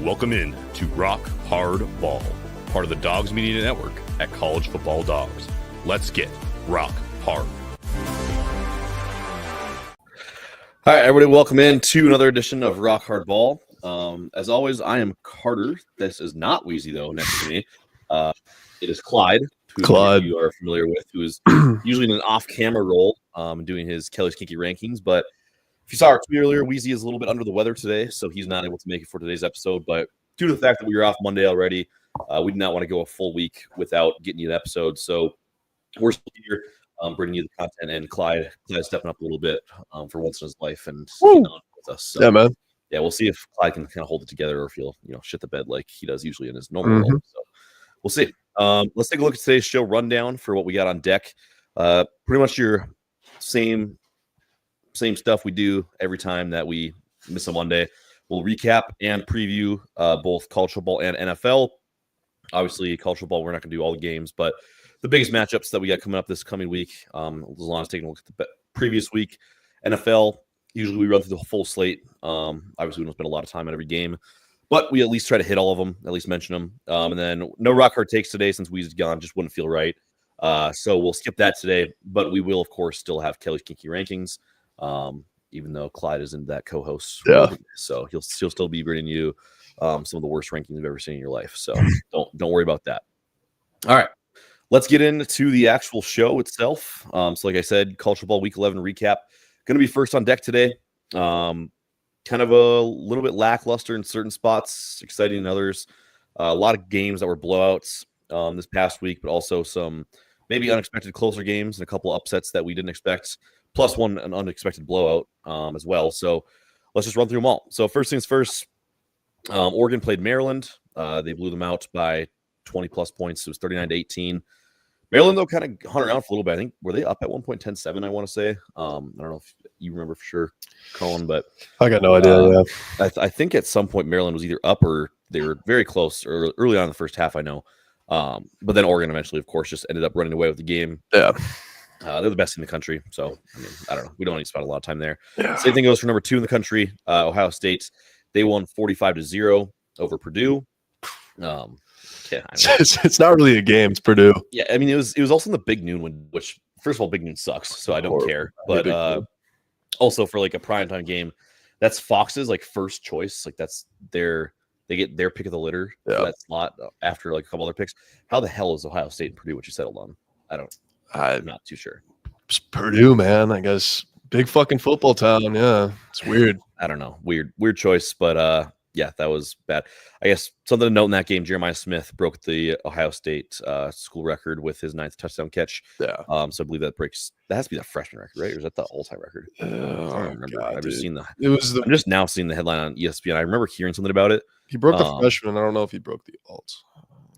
Welcome in to Rock Hard Ball, part of the Dogs Media Network at College Football Dogs. Let's get rock hard. All right, everybody, welcome in to another edition of Rock Hard Ball. As always, I am Carter. This is not Wheezy, though, next to me. It is Clyde, who you are familiar with, who is usually in an off-camera role doing his Kelly's Kinky Rankings, but if you saw our tweet earlier, Wheezy is a little bit under the weather today, so he's not able to make it for today's episode. But due to the fact that we were off Monday already, we did not want to go a full week without getting you an episode. So we're still here bringing you the content, and Clyde stepping up a little bit for once in his life and sitting on with us. So, yeah, man. Yeah, we'll see if Clyde can kind of hold it together or if he'll shit the bed like he does usually in his normal role. So we'll see. Let's take a look at today's show rundown for what we got on deck. Pretty much your same stuff we do every time that we miss a Monday. We'll recap and preview both college football and NFL. Obviously, college football, we're not going to do all the games, but the biggest matchups that we got coming up this coming week, as long as taking a look at the previous week. NFL, usually we run through the full slate. Obviously, we don't spend a lot of time on every game, but we at least try to hit all of them, at least mention them. And then no rock hard takes today since Weezy's gone, just wouldn't feel right. So we'll skip that today, but we will, of course, still have Kelly's Kinky Rankings. Even though Clyde isn't that co-host, so he'll still be bringing you some of the worst rankings you've ever seen in your life. So don't worry about that. All right, let's get into the actual show itself. So like I said, College Football Week 11 recap going to be first on deck today. Kind of a little bit lackluster in certain spots, exciting in others. A lot of games that were blowouts this past week, but also some maybe unexpected closer games and a couple upsets that we didn't expect. Plus an unexpected blowout as well. So let's just run through them all. So first things first, Oregon played Maryland. They blew them out by 20-plus points. It was 39-18. Maryland, though, kind of hung around for a little bit. I think, were they up at 1.107, I want to say? I don't know if you remember for sure, Colin, but I got no idea. I think at some point Maryland was either up or they were very close or early on in the first half, I know. But then Oregon eventually, of course, just ended up running away with the game. Yeah. They're the best in the country, so I mean, I don't know. We don't need to spend a lot of time there. Yeah. Same thing goes for number 2 in the country, Ohio State. They won 45-0 over Purdue. It's not really a game. It's Purdue. Yeah, I mean, it was also in the Big Noon one, which first of all, Big Noon sucks, so I don't care. But also for like a primetime game, that's Fox's like first choice. Like they get their pick of the litter for that slot after like a couple other picks. How the hell is Ohio State and Purdue what you settled on? I'm not too sure. It's Purdue, man. I guess big fucking football town. Yeah, it's weird. I don't know. Weird choice, but yeah, that was bad. I guess something to note in that game: Jeremiah Smith broke the Ohio State school record with his 9th touchdown catch. Yeah. So I believe that has to be the freshman record, right? Or is that the all-time record? I don't remember. God, I've just seen I'm just now seeing the headline on ESPN. I remember hearing something about it. He broke the freshman. I don't know if he broke the alt.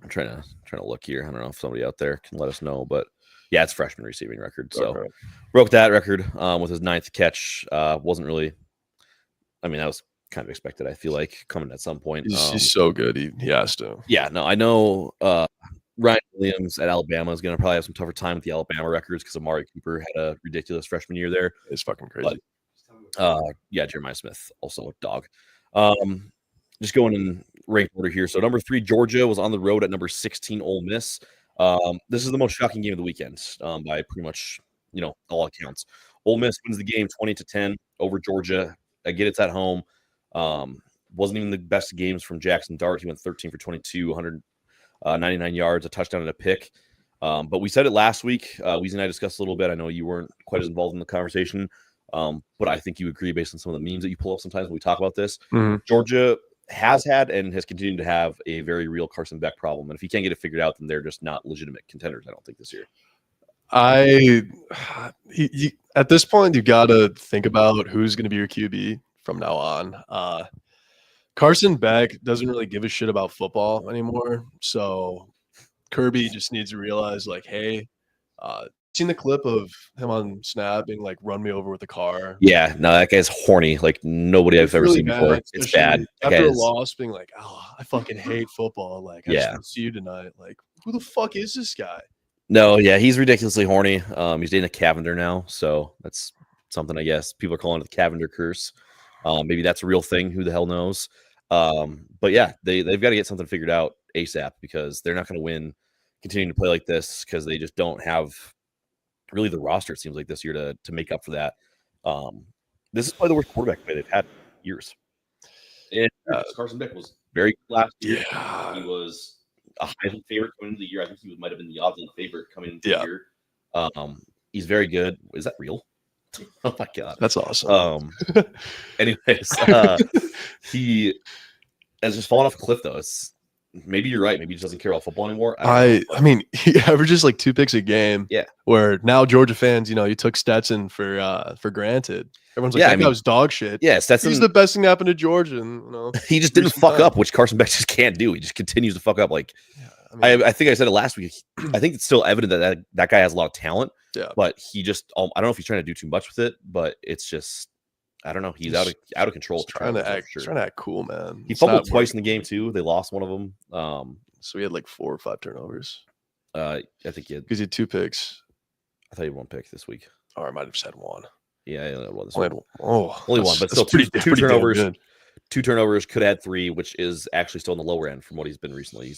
I'm trying to look here. I don't know if somebody out there can let us know, but. Yeah, it's freshman receiving record. So broke that record with his 9th catch. Wasn't really. I mean, that was kind of expected. I feel like coming at some point. He's so good. He has to. Yeah, no, I know. Ryan Williams at Alabama is going to probably have some tougher time with the Alabama records because Amari Cooper had a ridiculous freshman year there. It's fucking crazy. But, yeah, Jeremiah Smith also a dog. Just going in ranked order here. So number 3, Georgia was on the road at number 16, Ole Miss. This is the most shocking game of the weekend by pretty much, all accounts. Ole Miss wins the game 20-10 over Georgia. Again, it's at home. Wasn't even the best games from Jackson Dart. He went 13 for 22, 199 yards, a touchdown and a pick. But we said it last week. Weezy and I discussed a little bit. I know you weren't quite as involved in the conversation, but I think you agree based on some of the memes that you pull up sometimes when we talk about this. Mm-hmm. Georgia has had and has continued to have a very real Carson Beck problem. And if he can't get it figured out, then they're just not legitimate contenders, I don't think, this year. At this point, you got to think about who's going to be your QB from now on. Carson Beck doesn't really give a shit about football anymore. So Kirby just needs to realize, like, hey, seen the clip of him on Snap being like, run me over with a car? Yeah, no, that guy's horny. Like nobody I've ever seen before. It's bad. After a loss, being like, oh, I fucking hate football. Like, I just want to see you tonight. Like, who the fuck is this guy? No, yeah, he's ridiculously horny. He's dating a Cavender now, so that's something I guess people are calling it the Cavender curse. Maybe that's a real thing. Who the hell knows? But yeah, they've got to get something figured out ASAP because they're not going to win continuing to play like this because they just don't have really the roster, it seems like, this year to make up for that. This is probably the worst quarterback play they've had in years. And Carson Beck was very good last year. Yeah. He was a Heisman favorite coming into the year. I think he might have been the odds-on favorite coming into the year. He's very good. Is that real? Oh my god, that's awesome. Anyways, he has just fallen off a cliff though. Maybe you're right. Maybe he just doesn't care about football anymore. I mean, he averages like 2 picks a game. Yeah. Where now Georgia fans, you took Stetson for granted. Everyone's like, that was dog shit. Yeah, Stetson. He's the best thing that happened to Georgia. And, he just didn't fuck up, which Carson Beck just can't do. He just continues to fuck up. Like, I think I said it last week. I think it's still evident that guy has a lot of talent. Yeah. But he just, I don't know if he's trying to do too much with it, but it's just, I don't know. He's out of control. Trying to act cool, man. He fumbled twice in the game too. They lost one of them. So he had like 4 or 5 turnovers. I think he had because he had 2 picks. I thought he had 1 pick this week. Or I might have said 1. Yeah, I only one, but still two turnovers. 2 turnovers, could add 3, which is actually still on the lower end from what he's been recently.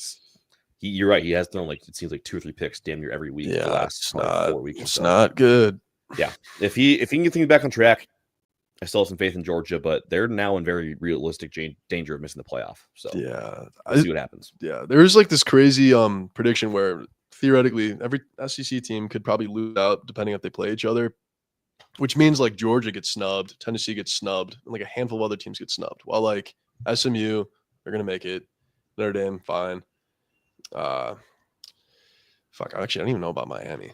You're right. He has thrown it seems like 2 or 3 picks damn near every week. Yeah, the last 4 weeks. It's not good. Yeah, if he can get things back on track, I still have some faith in Georgia, but they're now in very realistic danger of missing the playoff. So yeah, we'll see what happens. Yeah, there's like this crazy prediction where theoretically every SEC team could probably lose out depending if they play each other, which means like Georgia gets snubbed, Tennessee gets snubbed, and like a handful of other teams get snubbed. While like SMU, they're gonna make it. Notre Dame, fine. Actually, I don't even know about Miami.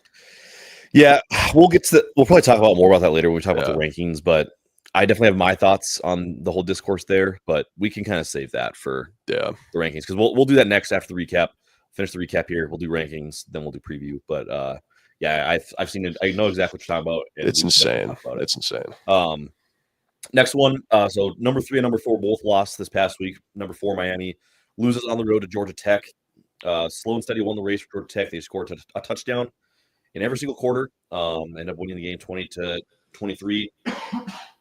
Yeah, we'll probably talk more about that later when we talk about the rankings, but I definitely have my thoughts on the whole discourse there, but we can kind of save that for the rankings because we'll do that next after the recap. Finish the recap here. We'll do rankings, then we'll do preview. But I've seen it. I know exactly what you're talking about. It's insane. It's insane. Next one. So number 3 and number 4 both lost this past week. Number 4, Miami, loses on the road to Georgia Tech. Slow and steady won the race for Georgia Tech. They scored a touchdown in every single quarter. Ended up winning the game 20-23.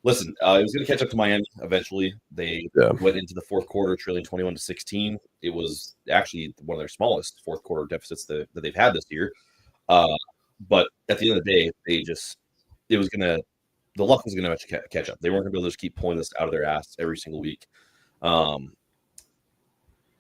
Listen, it was going to catch up to Miami eventually. They went into the fourth quarter trailing 21-16. It was actually one of their smallest fourth quarter deficits that they've had this year. But at the end of the day, the luck was going to catch up. They weren't going to be able to just keep pulling this out of their ass every single week.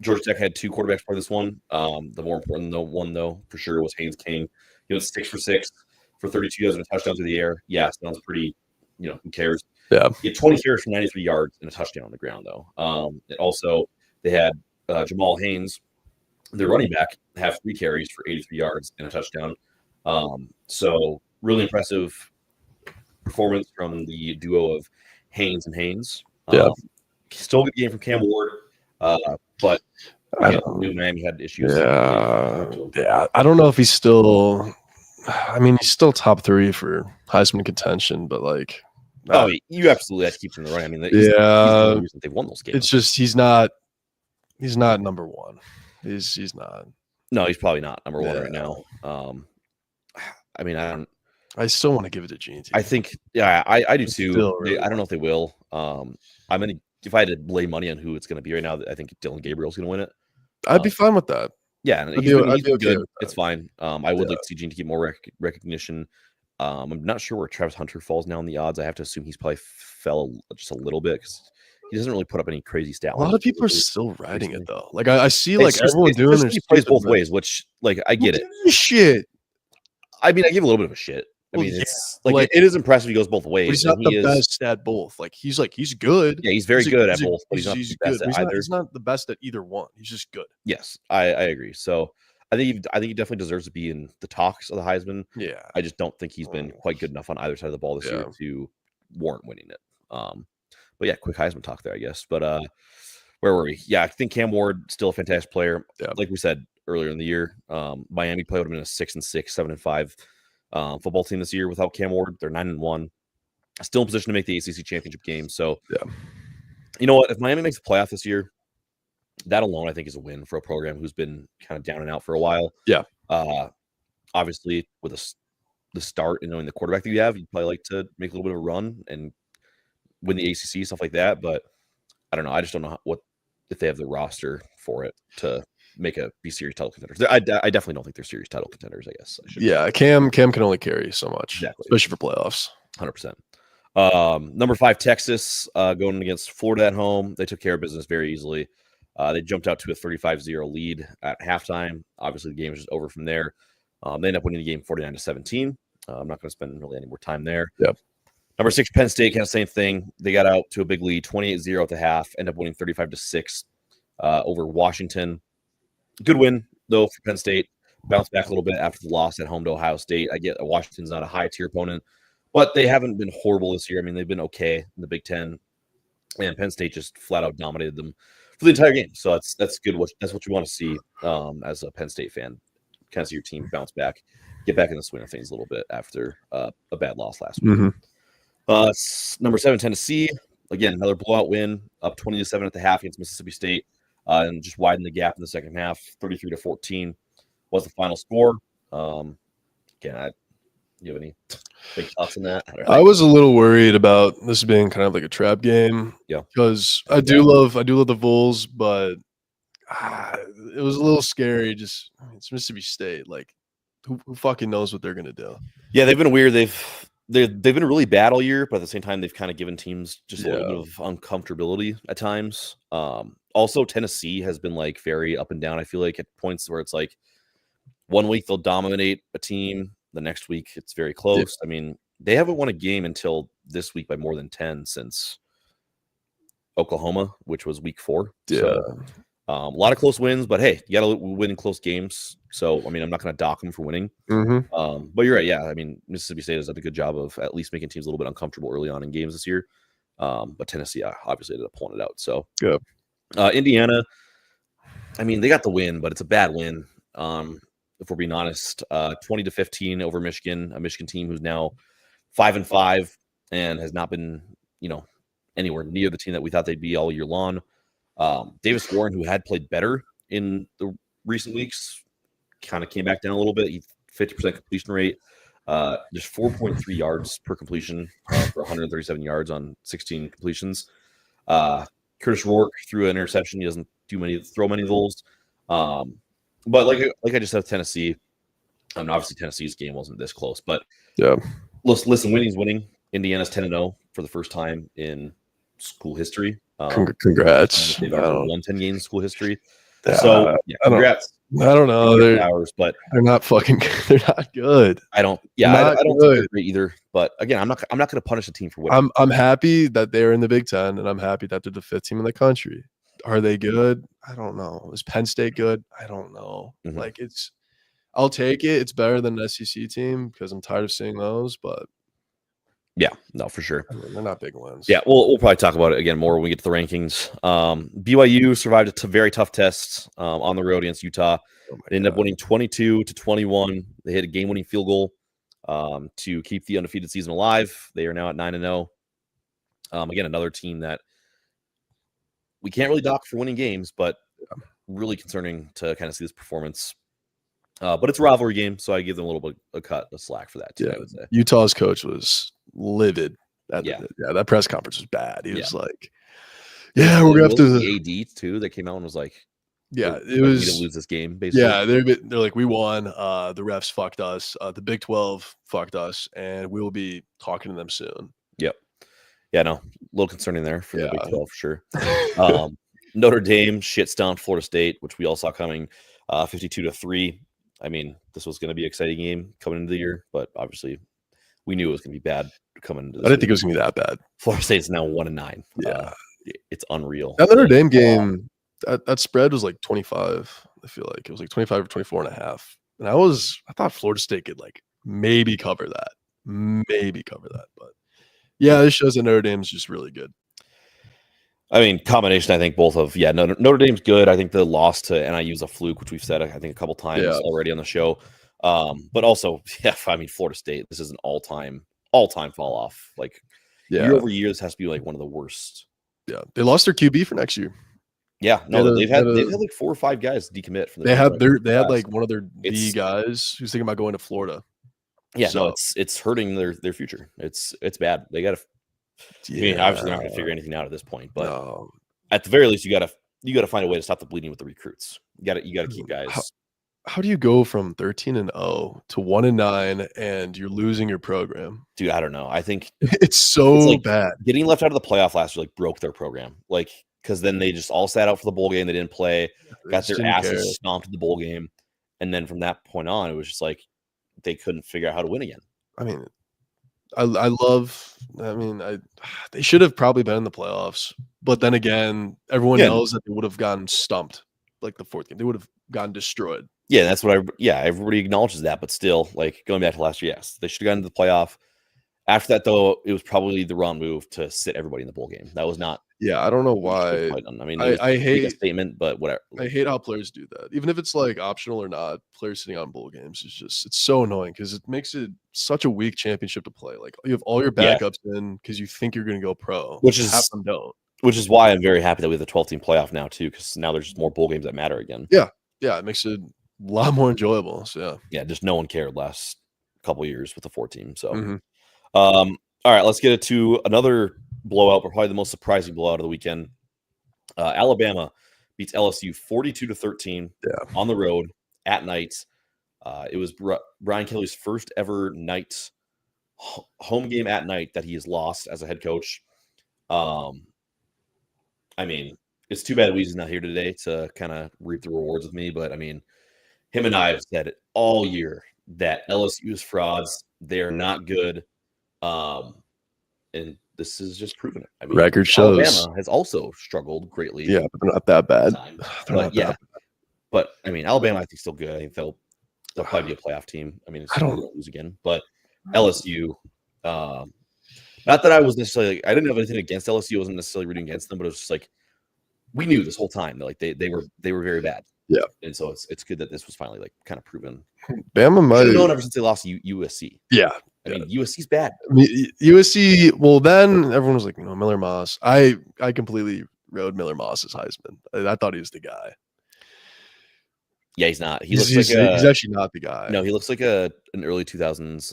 Georgia Tech had 2 quarterbacks play this one. The more important one, though, for sure, was Haynes King. He went 6 for 6 for 32 yards and a touchdown through the air. Yeah, sounds pretty, who cares? Yeah. He had 20 carries for 93 yards and a touchdown on the ground, though. They had Jamal Haynes, their running back, have 3 carries for 83 yards and a touchdown. So really impressive performance from the duo of Haynes and Haynes. Still a good game from Cam Ward, but Miami had issues. Yeah. I don't know if he's still. I mean, he's still top 3 for Heisman contention, but like. You absolutely have to keep him in the running. I mean, he's the reason they've won those games. It's just he's not number 1. He's not. No, he's probably not number 1 right now. I mean, I still want to give it to Gene. I think, I do too. I don't know if they will. If I had to lay money on who it's going to be right now, I think Dylan Gabriel's going to win it. I'd be fine with that. Yeah, he's been good. It's fine. I would like to see Gene to get more recognition. I'm not sure where Travis Hunter falls now in the odds. I have to assume he's probably fell just a little bit because he doesn't really put up any crazy stat lines. A lot of people are still riding it though. Like I see like everyone doing this. He plays both ways, which like I get it. Shit. I mean, I give a little bit of a shit. I mean, it's like it is impressive. He goes both ways. But he's not the best at both. Like he's good. Yeah, he's very good at both. But he's not the best at either. He's not the best at either one. He's just good. Yes, I agree. So I think he definitely deserves to be in the talks of the Heisman. Yeah, I just don't think he's been quite good enough on either side of the ball this year to warrant winning it. But yeah, quick Heisman talk there, I guess. But where were we? Yeah, I think Cam Ward still a fantastic player. Yeah. Like we said earlier in the year, Miami play would have been a 6-6, 7-5 football team this year without Cam Ward. They're 9-1, still in position to make the ACC championship game. So, you know what? If Miami makes the playoff this year, that alone I think is a win for a program who's been kind of down and out for a while. Yeah. Obviously, with the start and knowing the quarterback that you have, you'd probably like to make a little bit of a run and win the ACC, stuff like that. But I don't know. I just don't know what if they have the roster for it to be serious title contenders. I definitely don't think they're serious title contenders. I guess I should. Yeah, Cam can only carry so much, Exactly, especially for playoffs. 100%. Number 5, Texas, going against Florida at home. They took care of business very easily. They jumped out to a 35-0 lead at halftime. Obviously, the game was just over from there. They ended up winning the game 49-17. I'm not going to spend really any more time there. Yep. Number 6, Penn State, kind of same thing. They got out to a big lead, 28-0 at the half. Ended up winning 35-6 over Washington. Good win, though, for Penn State. Bounced back a little bit after the loss at home to Ohio State. I get Washington's not a high-tier opponent, but they haven't been horrible this year. I mean, they've been okay in the Big Ten, and Penn State just flat-out dominated them for the entire game. So that's good. That's what you want to see as a Penn State fan. Kind of see your team bounce back, get back in the swing of things a little bit after a bad loss last week. Number 7, Tennessee. Again, another blowout win, up 20-7 at the half against Mississippi State, and just widened the gap in the second half. 33-14 was the final score. Again, you have any big thoughts on that? I was a little worried about this being kind of like a trap game. Yeah, because I do love the Vols, but it was a little scary. Just it's Mississippi State. Like, who fucking knows what they're gonna do? Yeah, they've been weird. They've been really bad all year, but at the same time, they've kind of given teams just a little bit of uncomfortability at times. Also, Tennessee has been like very up and down. I feel like at points where it's like 1 week they'll dominate a team, the next week it's very close. I mean, they haven't won a game until this week by more than 10 since Oklahoma, which was week 4. Yeah. So, a lot of close wins, but hey, you got to win in close games. So, I mean, I'm not going to dock them for winning. But you're right. Yeah. I mean, Mississippi State has done a good job of at least making teams a little bit uncomfortable early on in games this year. But Tennessee obviously ended up pulling it out. So, Indiana, I mean, they got the win, but it's a bad win. If we're being honest, 20-15 over Michigan, a Michigan team who's now 5-5 and has not been, anywhere near the team that we thought they'd be all year long. Davis Warren, who had played better in the recent weeks, kind of came back down a little bit. 50% completion rate, just 4.3 yards per completion for 137 yards on 16 completions. Curtis Rourke threw an interception. He doesn't throw many of those. But like I just said, Tennessee. Obviously Tennessee's game wasn't this close, but listen, winning's winning. Indiana's 10-0 for the first time in school history. Congrats! They've never won 10 games in school history. Yeah, so congrats. I don't know. They're not fucking. They're not good. I don't think they're great either. But again, I'm not going to punish a team for winning. I'm happy that they're in the Big Ten, and I'm happy that they're the 5th team in the country. Are they good? I don't know. Is Penn State good? I don't know. Like I'll take it. It's better than an SEC team because I'm tired of seeing those. But yeah, no, for sure. I mean, they're not big wins. Yeah, we'll probably talk about it again more when we get to the rankings. BYU survived a very tough test on the road against Utah. They ended up winning 22-21. They hit a game-winning field goal to keep the undefeated season alive. They are now at 9-0. Again, another team that we can't really dock for winning games, but really concerning to kind of see this performance. But it's a rivalry game, so I give them a little bit of slack for that too. I would say. Utah's coach was livid. That press conference was bad. He was like, "Yeah, we're gonna have to." The AD too that came out and was like, "Yeah, it was to lose this game." Basically, yeah, they're like, "We won. The refs fucked us. The Big 12 fucked us, and we will be talking to them soon." Yep. Yeah, no, a little concerning there for the Big 12 for sure. Notre Dame shit stomped Florida State, which we all saw coming, 52-3. I mean, this was going to be an exciting game coming into the year, but obviously we knew it was going to be bad coming into this. I didn't think it was going to be that bad. Florida State's now 1-9. Yeah. It's unreal. That Notre Dame game, that spread was like 25. I feel like it was like 25 or 24.5. And I thought Florida State could like maybe cover that. But yeah, this shows that Notre Dame's just really good. I mean, combination, I think both of, Notre Dame's good. I think the loss to NIU's a fluke, which we've said, I think, a couple times already on the show. But also, Florida State, this is an all-time fall off. Like, year over year, this has to be like one of the worst. Yeah, they lost their QB for next year. Yeah, no, they've had like 4 or 5 guys decommit from the. They had like one of their D guys who's thinking about going to Florida. Yeah, so it's hurting their future. It's bad. They got to. I mean, obviously they're not going to figure anything out at this point, but at the very least, you got to you got to find a way to stop the bleeding with the recruits. You got to keep guys. How do you go from 13-0 to 1-9 and you're losing your program? Dude, I don't know. I think it's so bad. Getting left out of the playoff last year broke their program. Because then they just all sat out for the bowl game. They didn't play, got their asses stomped in the bowl game. And then from that point on, it was just they couldn't figure out how to win again. I mean, they should have probably been in the playoffs. But then again, everyone knows that they would have gotten stumped the fourth game. They would have gotten destroyed. Yeah, that's what everybody acknowledges that. But still, going back to last year, yes, they should have gotten to the playoff. After that, though, it was probably the wrong move to sit everybody in the bowl game. That was not. Yeah, I don't know why. I mean, I hate a statement, but whatever. I hate how players do that. Even if it's optional or not, players sitting on bowl games it's so annoying because it makes it such a weak championship to play. You have all your backups in because you think you're going to go pro, which is half them don't. Which is why I'm very happy that we have the 12-team playoff now too, because now there's just more bowl games that matter again. Yeah, it makes it a lot more enjoyable. So just no one cared last couple of years with the 4-team. So, all right, let's get it to another blowout, but probably the most surprising blowout of the weekend. Alabama beats LSU 42-13 on the road at night. It was Brian Kelly's first ever home game at night that he has lost as a head coach. I mean, it's too bad Weezy's not here today to kind of reap the rewards with me, but I mean, him and I have said it all year that LSU is frauds. They're not good. And this is just proven it. I mean, record shows Alabama has also struggled greatly. Yeah, but they're not that bad. But I mean, Alabama, I think, still good. I think they'll probably be a playoff team. I mean, I don't lose again, but LSU. Not that I was necessarily. I didn't have anything against LSU. I wasn't necessarily rooting against them, but it was just we knew this whole time that they were very bad. Yeah, and so it's good that this was finally kind of proven. Bama might have known ever since they lost to USC. Yeah. I mean, USC's bad. I mean, USC. Well, then everyone was like, Miller Moss. I completely rode Miller Moss as Heisman. I thought he was the guy. Yeah, he's not. He's actually not the guy. No, he looks like an early 2000s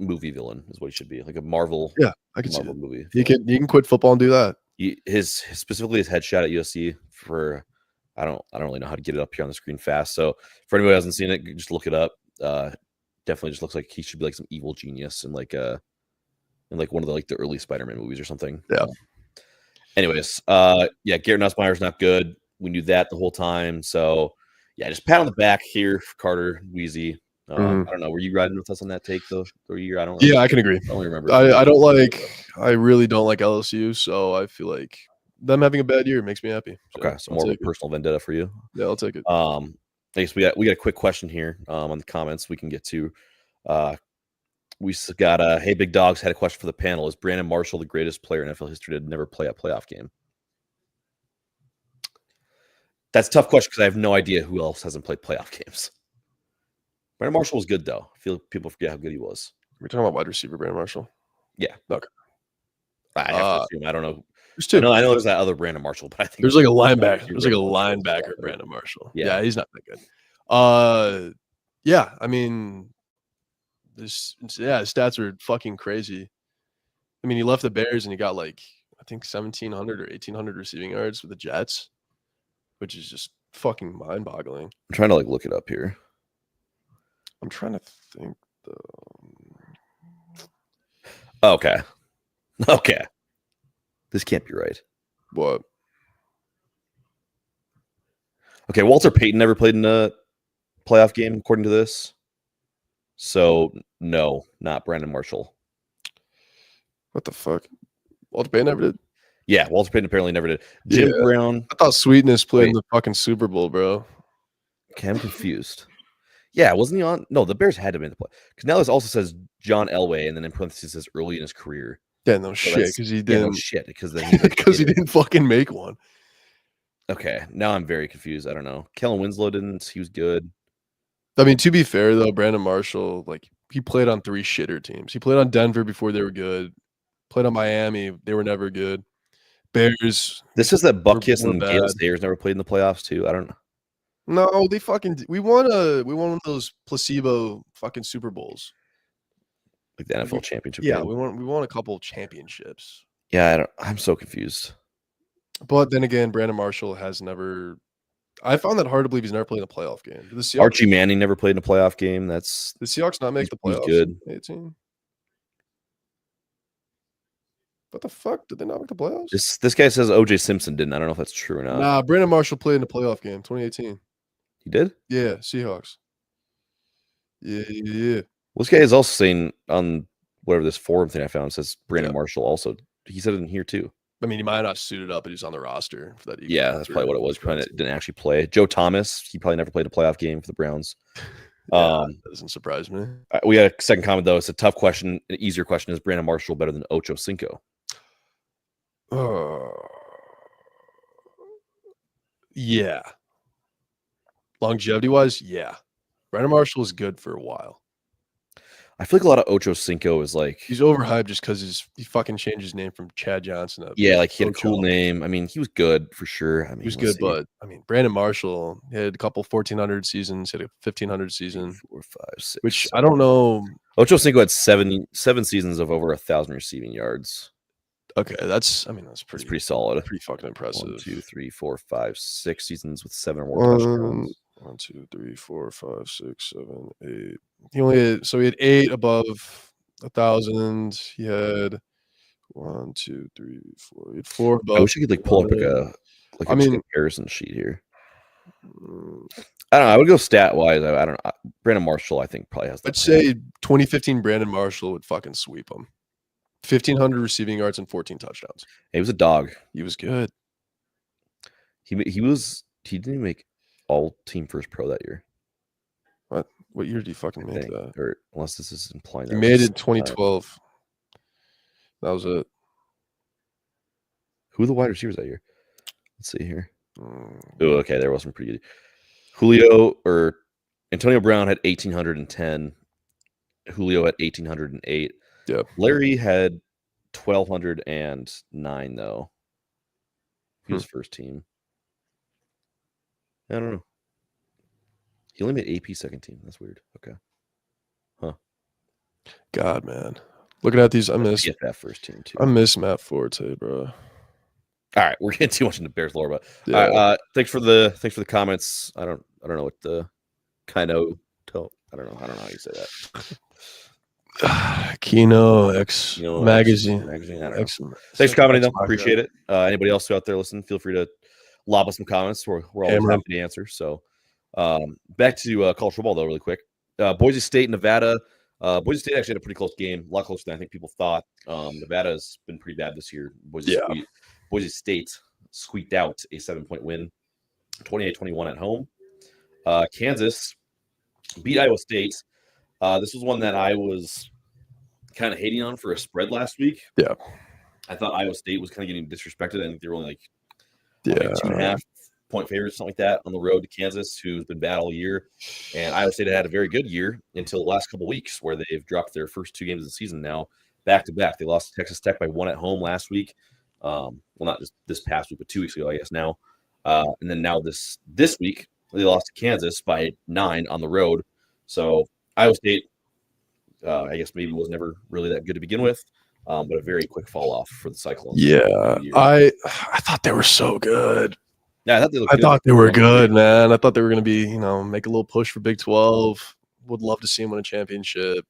movie villain is what he should be, like a Marvel. Yeah, I can see that movie. He can quit football and do that. Specifically his headshot at USC for I don't really know how to get it up here on the screen fast. So for anybody who hasn't seen it, just look it up. Definitely just looks like he should be some evil genius in one of the early Spider-Man movies or something. Yeah. Anyways, Garrett Nussmeier's not good. We knew that the whole time. So yeah, just pat on the back here for Carter, Wheezy. I don't know. Were you riding with us on that take though? I don't know. Yeah, I can agree. I only remember. I really don't like LSU, so I feel like them having a bad year makes me happy. So okay, so more of a personal vendetta for you. Yeah, I'll take it. I guess we got a quick question here on the comments we can get to. We got Hey Big Dogs had a question for the panel. Is Brandon Marshall the greatest player in NFL history to never play a playoff game? That's a tough question because I have no idea who else hasn't played playoff games. Brandon Marshall was good though. I feel people forget how good he was. We're talking about wide receiver Brandon Marshall. Yeah. Okay. I have to assume. I don't know. There's two. I know there's that other Brandon Marshall, but I think there's a linebacker. There's a linebacker Brandon Marshall. Yeah, he's not that good. Yeah, I mean, his stats are fucking crazy. I mean, he left the Bears and he got I think 1,700 or 1,800 receiving yards with the Jets, which is just fucking mind-boggling. I'm trying to look it up here. I'm trying to think Okay. This can't be right. What? Okay, Walter Payton never played in a playoff game, according to this. So, no, not Brandon Marshall. What the fuck? Walter Payton never did? Yeah, Walter Payton apparently never did. Jim Brown. I thought Sweetness played in the fucking Super Bowl, bro. Okay, I'm confused. Yeah, wasn't he on? No, the Bears had to be in the play. Because now this also says John Elway, and then in parentheses says early in his career. Yeah, no shit, because he didn't. No shit, because then he didn't fucking make one. Okay, now I'm very confused. I don't know. Kellen Winslow didn't. He was good. I mean, to be fair though, Brandon Marshall, he played on 3 shitter teams. He played on Denver before they were good. Played on Miami, they were never good. Bears. This is that Buckus and Gale Sayers never played in the playoffs too. I don't know. No, they fucking. We won one of those placebo fucking Super Bowls. Like the NFL championship. Yeah, we won a couple championships. Yeah, I'm so confused. But then again, Brandon Marshall has never. I found that hard to believe he's never played in a playoff game. Did the Seahawks, Archie Manning never played in a playoff game. the Seahawks not make the He's playoffs good. in 2018? What the fuck? Did they not make the playoffs? This guy says O.J. Simpson didn't. I don't know if that's true or not. Nah, Brandon Marshall played in a playoff game, 2018. He did? Yeah, Seahawks. Yeah. Well, this guy is also saying on whatever this forum thing I found says Brandon Marshall also. He said it in here too. I mean, he might not suited up, but he's on the roster for that. Yeah, that's probably what it was. Probably didn't actually play. Joe Thomas, he probably never played a playoff game for the Browns. That doesn't surprise me. We got a second comment though. It's a tough question. An easier question: is Brandon Marshall better than Ocho Cinco? Yeah. Longevity wise, yeah. Brandon Marshall is good for a while. I feel like a lot of Ocho Cinco is like he's overhyped just because he fucking changed his name from Chad Johnson to like he had a cool name. I mean, he was good for sure. I mean, he was good, but I mean, Brandon Marshall had a couple 1,400 seasons, had a 1,500 season, 4, 5, 6, which I don't know. Ocho Cinco had seven seasons of over 1,000 receiving yards. Okay, that's pretty solid, pretty fucking impressive. 1, 2, 3, 4, 5, 6 seasons with 7 or more touchdowns. 1, 2, 3, 4, 5, 6, 7, 8. He had 8 above 1,000. He had 1, 2, 3, 4. He had 4 above. I wish you could pull up a comparison sheet here. I don't know. I would go stat wise. I don't know. Brandon Marshall, I think, probably has. I'd say 2015 Brandon Marshall would fucking sweep him. 1,500 receiving yards and 14 touchdowns. He was a dog. He was good. He didn't make all team first pro that year. What year did he fucking make that? Or unless this is implying that he made it in 2012. That was it. Who were the wide receivers that year? Let's see here. Oh, okay, there was some pretty good. Julio or Antonio Brown had 1,810. Julio had 1,808. Yeah. Larry had 1,209 though. He was first team. I don't know. He only made AP second team. That's weird. Okay. Huh. God, man. Looking at these, I miss that first team too. I miss Matt Forte, bro. All right, we're getting too much into Bears lore, but thanks for the comments. I don't know what the I don't know how you say that. Kino X magazine. Thanks for commenting though. Appreciate it. Anybody else out there listening, feel free to lob us some comments. We're always happy to answer. So back to college football though, really quick. Boise State, Nevada. Boise State actually had a pretty close game, a lot closer than I think people thought. Nevada's been pretty bad this year. Boise State squeaked out a 7-point win, 28-21 at home. Kansas beat Iowa State. This was one that I was kind of hating on for a spread last week. Yeah. I thought Iowa State was kind of getting disrespected. I think they were only like 2.5 point favorites, something like that, on the road to Kansas, who's been bad all year. And Iowa State had a very good year until the last couple of weeks, where they've dropped their first 2 games of the season now back to back. They lost to Texas Tech by 1 at home last week. Well, not just this past week, but 2 weeks ago, I guess now. And then now this week, they lost to Kansas by 9 on the road. So Iowa State, I guess maybe was never really that good to begin with, but a very quick fall off for the Cyclones. Yeah, I thought they were so good. Yeah, I thought they were good, man. I thought they were going to be, make a little push for Big 12. Would love to see them win a championship.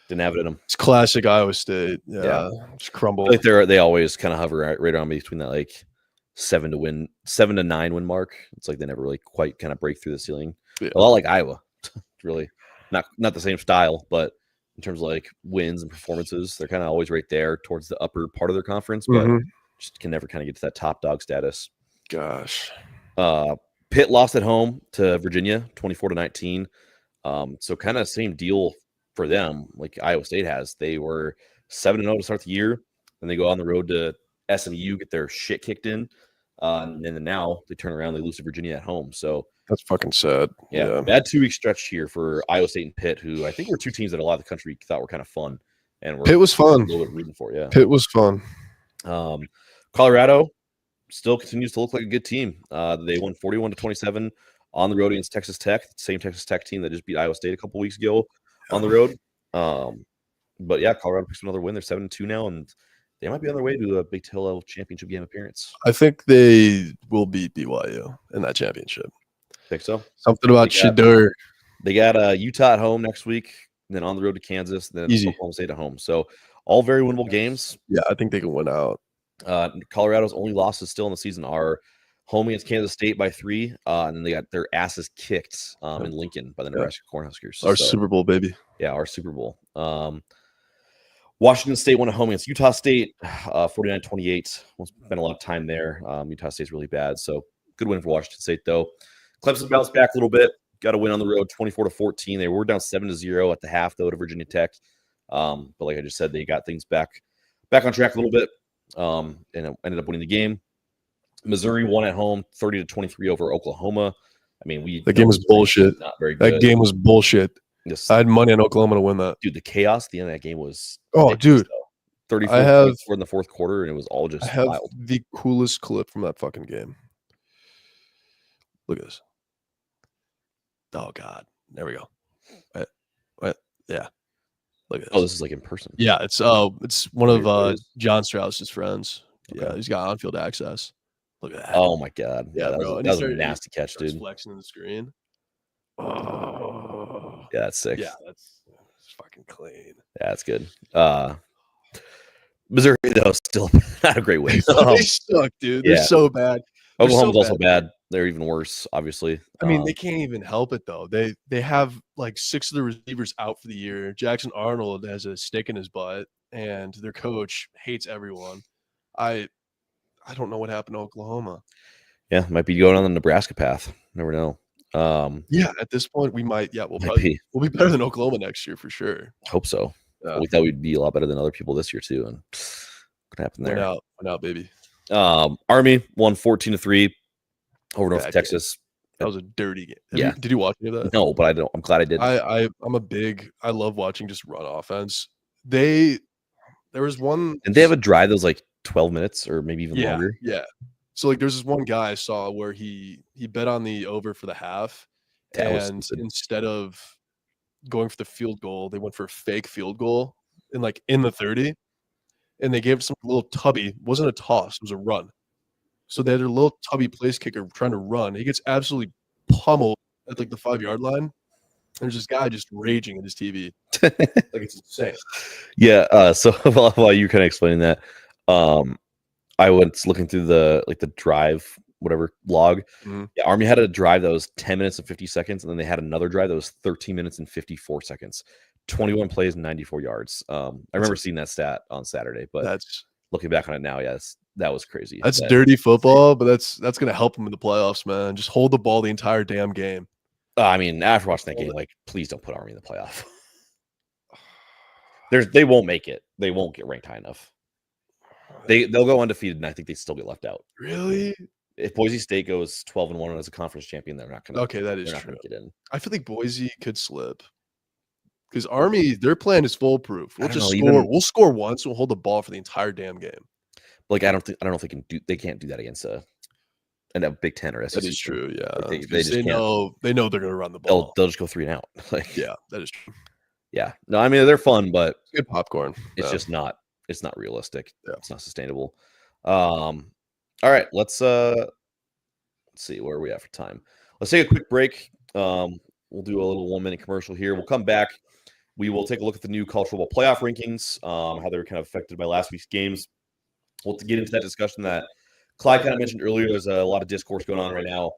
Didn't have it in them. It's classic Iowa State. Yeah. Just crumble. Like they always kind of hover right around between that like 7 to 9 win mark. It's like they never really quite kind of break through the ceiling. Yeah. A lot like Iowa. Really not the same style, but in terms of like wins and performances, they're kind of always right there towards the upper part of their conference, but just can never kind of get to that top dog status. Gosh. Pitt lost at home to Virginia 24-19. So kind of same deal for them like Iowa State has. They were 7-0 to start the year, and they go on the road to SMU, get their shit kicked in. And then now they turn around, they lose to Virginia at home. So that's fucking sad. Yeah. Bad 2-week stretch here for Iowa State and Pitt, who I think were 2 teams that a lot of the country thought were kind of fun. And Pitt was fun. A little bit rooting for, Pitt was fun. Colorado still continues to look like a good team. They won 41-27 on the road against Texas Tech, the same Texas Tech team that just beat Iowa State a couple weeks ago on the road. But yeah, Colorado picks another win. They're 7-2 now, and They might be on their way to a Big 12 championship game appearance. I think they will beat BYU in that championship. Think so? Something about Shedeur. They got Utah at home next week, and then on the road to Kansas, then Easy. Oklahoma State at home. So all very winnable games. Yeah, I think they can win out. Colorado's only losses still in the season are home against Kansas State by 3, and then they got their asses kicked in Lincoln by the Nebraska Cornhuskers. Our Super Bowl, baby. Yeah, our Super Bowl. Washington State won at home against Utah State, 49-28. Won't spend a lot of time there. Utah State's really bad, so good win for Washington State, though. Clemson bounced back a little bit. Got a win on the road, 24-14. They were down 7-0 at the half, though, to Virginia Tech. But like I just said, they got things back on track a little bit, and ended up winning the game. Missouri won at home, 30-23 over Oklahoma. I mean, the game was bullshit. Not very good. That game was bullshit. Yes. I had money on Oklahoma to win that. Dude, the chaos at the end of that game was. Oh, dude. 34 in the fourth quarter, and it was all just I have wild. The coolest clip from that fucking game. Look at this. Oh, God. There we go. Yeah. Look at this. Oh, this is like in person. Yeah, it's one of John Strauss's friends. Okay. Yeah, he's got on-field access. Look at that. Oh, my God. Yeah, that bro. was a nasty catch, dude. Flexing in the screen. Oh. Yeah, that's sick. Yeah, that's fucking clean. Yeah, that's good. Missouri, though, still not a great win. They suck, dude. They're so bad. Oklahoma's also bad. They're even worse, obviously. I mean, they can't even help it, though. They have like 6 of the receivers out for the year. Jackson Arnold has a stick in his butt, and their coach hates everyone. I don't know what happened to Oklahoma. Yeah, might be going on the Nebraska path. Never know. Yeah, at this point, we might. Yeah, we'll be better than Oklahoma next year for sure. Hope so. We thought we'd be a lot better than other people this year too, and what happened there? Went out, baby. Army won 14-3 over North Texas. That was a dirty game. Did you watch any of that? No, but I don't. I'm glad I did. I love watching just run offense. There was one, and they have a drive that was like 12 minutes or maybe even longer. Yeah. So like there's this one guy I saw where he bet on the over for the half, and instead of going for the field goal, they went for a fake field goal in the 30, and they gave some little tubby. It wasn't a toss, it was a run. So they had a little tubby place kicker trying to run. He gets absolutely pummeled at like the 5-yard line. There's this guy just raging at his TV. Like it's insane. Yeah. So while you're kind of explaining that, I went looking through the drive, whatever log. Mm-hmm. Yeah, Army had a drive that was 10 minutes and 50 seconds, and then they had another drive that was 13 minutes and 54 seconds, 21 plays and 94 yards. I remember seeing that stat on Saturday, but that's looking back on it now, yes, that was crazy. That's dirty football, but that's gonna help them in the playoffs, man. Just hold the ball the entire damn game. I mean, after watching that game, like, please don't put Army in the playoff. They won't make it. They won't get ranked high enough. They'll go undefeated, and I think they still get left out. Really? If Boise State goes 12-1 as a conference champion, they're not going to. Okay, that is true. Get in. I feel like Boise could slip because Army, their plan is foolproof. We'll score once. We'll hold the ball for the entire damn game. Like I don't know if they can't do that against a Big Ten or SEC. That is true. Yeah, like they know they're going to run the ball. They'll just go 3 and out. Like yeah, that is true. Yeah, no, I mean they're fun, but it's good popcorn. It's just not. It's not realistic. Yeah. It's not sustainable. All right, let's see where are we at for time. Let's take a quick break. We'll do a little 1-minute commercial here. We'll come back. We will take a look at the new college football playoff rankings, how they were kind of affected by last week's games. We'll get into that discussion that Clyde kind of mentioned earlier. There's a lot of discourse going on right now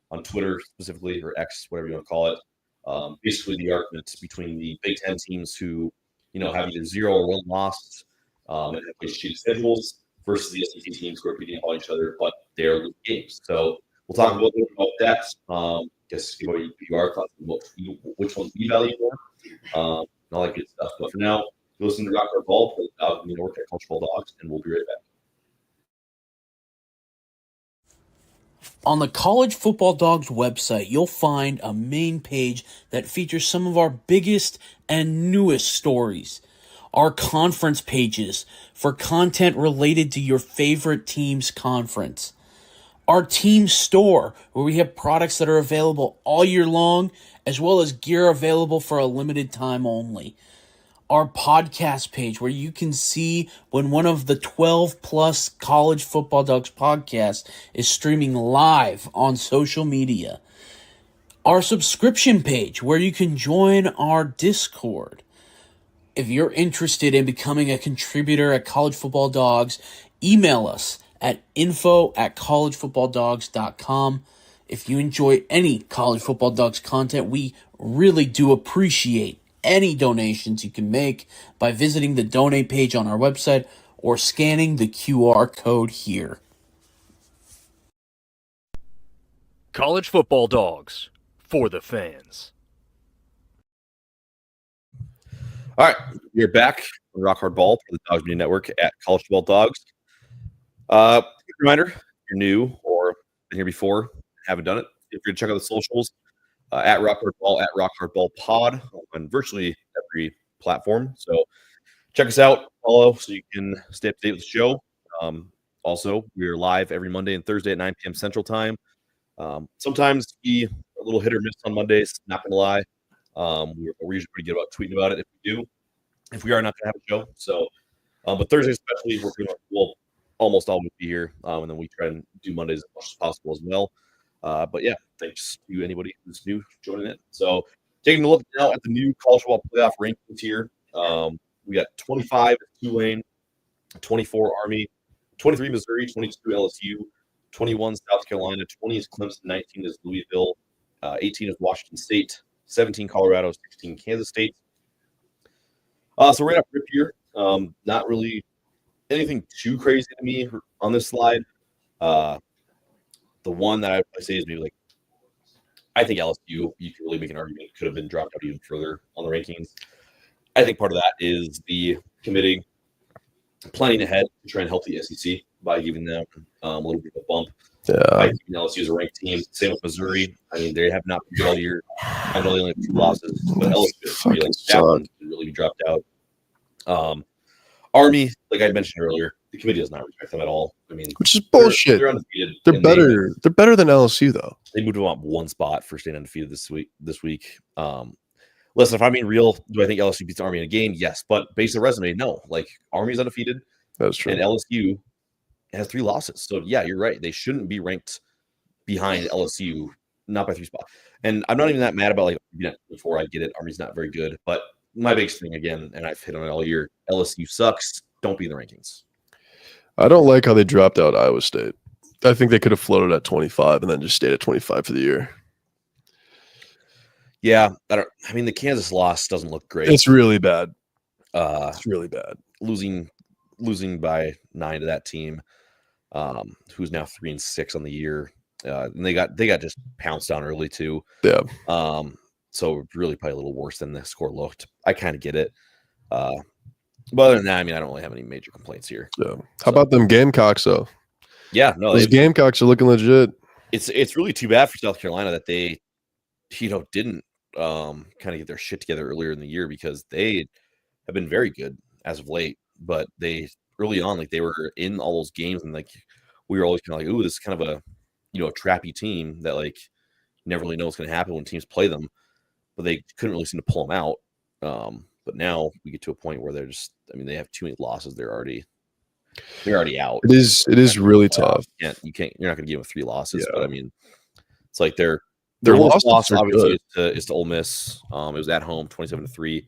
on Twitter specifically, or X, whatever you want to call it. Basically, the argument between the Big Ten teams who, have either 0 or 1 loss and have played shitty schedules versus the SEC teams who are beating all each other, but they're losing games. So we'll talk a little bit about that. Guess what you are, which ones we value more, and all that good stuff. But for now, you're listening to Rock Our Ball, out in New York at College Football Dogs, and we'll be right back. On the College Football Dogs website, you'll find a main page that features some of our biggest and newest stories. Our conference pages for content related to your favorite team's conference. Our team store, where we have products that are available all year long, as well as gear available for a limited time only. our podcast page where you can see when one of the 12 plus College Football Dogs podcasts is streaming live on social media. Our subscription page where you can join our Discord. If you're interested in becoming a contributor at College Football Dogs, email us at info@collegefootballdogs.com. If you enjoy any College Football Dogs content, we really do appreciate any donations you can make by visiting the donate page on our website or scanning the QR code here. College Football Dogs, for the fans. All right, we're back on Rock Hard Ball for the Dogs Media Network at College Football Dogs. Quick reminder, if you're new or been here before, haven't done it, if you're to check out the socials, at Rock Hard Ball, at Rock Hard Ball Pod on virtually every platform. So check us out, follow so you can stay up to date with the show. Also, we're live every Monday and Thursday at 9 p.m. Central Time. Sometimes be a little hit or miss on Mondays, not going to lie. We're usually pretty good about tweeting about it if we do. If we are not going to have a show. So, but Thursday especially, we'll almost always be here. And then we try and do Mondays as much as possible as well. But yeah, thanks to anybody who's new joining it. So taking a look now at the new college football playoff rankings here. We got 25 Tulane, 24 Army, 23 Missouri, 22 LSU, 21 South Carolina, 20 is Clemson, 19 is Louisville, 18 is Washington State, 17 Colorado, 16 Kansas State. So right up rip here. Not really anything too crazy to me on this slide. The one that I would say is maybe like, I think LSU, you can really make an argument, could have been dropped out even further on the rankings. I think part of that is the committee planning ahead to try and help the SEC by giving them a little bit of a bump. By keeping LSU as a ranked team. Same with Missouri. I mean, they have not been good all year. I know they only have 2 losses, but LSU that one could really be dropped out. Army, like I mentioned earlier, the committee does not respect them at all. I mean, which is bullshit. They're undefeated. They're better. They're better than LSU though. They moved them up one spot for staying undefeated this week. Listen, if I'm being real, do I think LSU beats Army in a game? Yes, but based on the resume, no. Like Army's undefeated. That's true. And LSU has 3 losses. So yeah, you're right. They shouldn't be ranked behind LSU, not by 3 spots. And I'm not even that mad about like before. I get it. Army's not very good, but my biggest thing again, and I've hit on it all year, LSU sucks. Don't be in the rankings. I don't like how they dropped out Iowa State. I think they could have floated at 25 and then just stayed at 25 for the year. Yeah, I mean the Kansas loss doesn't look great. It's really bad. It's really bad. Losing by 9 to that team, who's now 3-6 on the year. And they got just pounced on early too. Yeah. So really probably a little worse than the score looked. I kind of get it. But other than that, I mean, I don't really have any major complaints here. Yeah. How about them Gamecocks though? Yeah, no, those Gamecocks are looking legit. It's really too bad for South Carolina that they, didn't kind of get their shit together earlier in the year, because they have been very good as of late. But they early on, like they were in all those games, and like we were always kind of like, ooh, this is kind of a a trappy team that like never really know what's going to happen when teams play them. But they couldn't really seem to pull them out. But now we get to a point where they're just, I mean, they have too many losses. They're already out. It is really tough. You're not going to give them 3 losses, but I mean, it's like their loss obviously is to Ole Miss. It was at home, 27-3.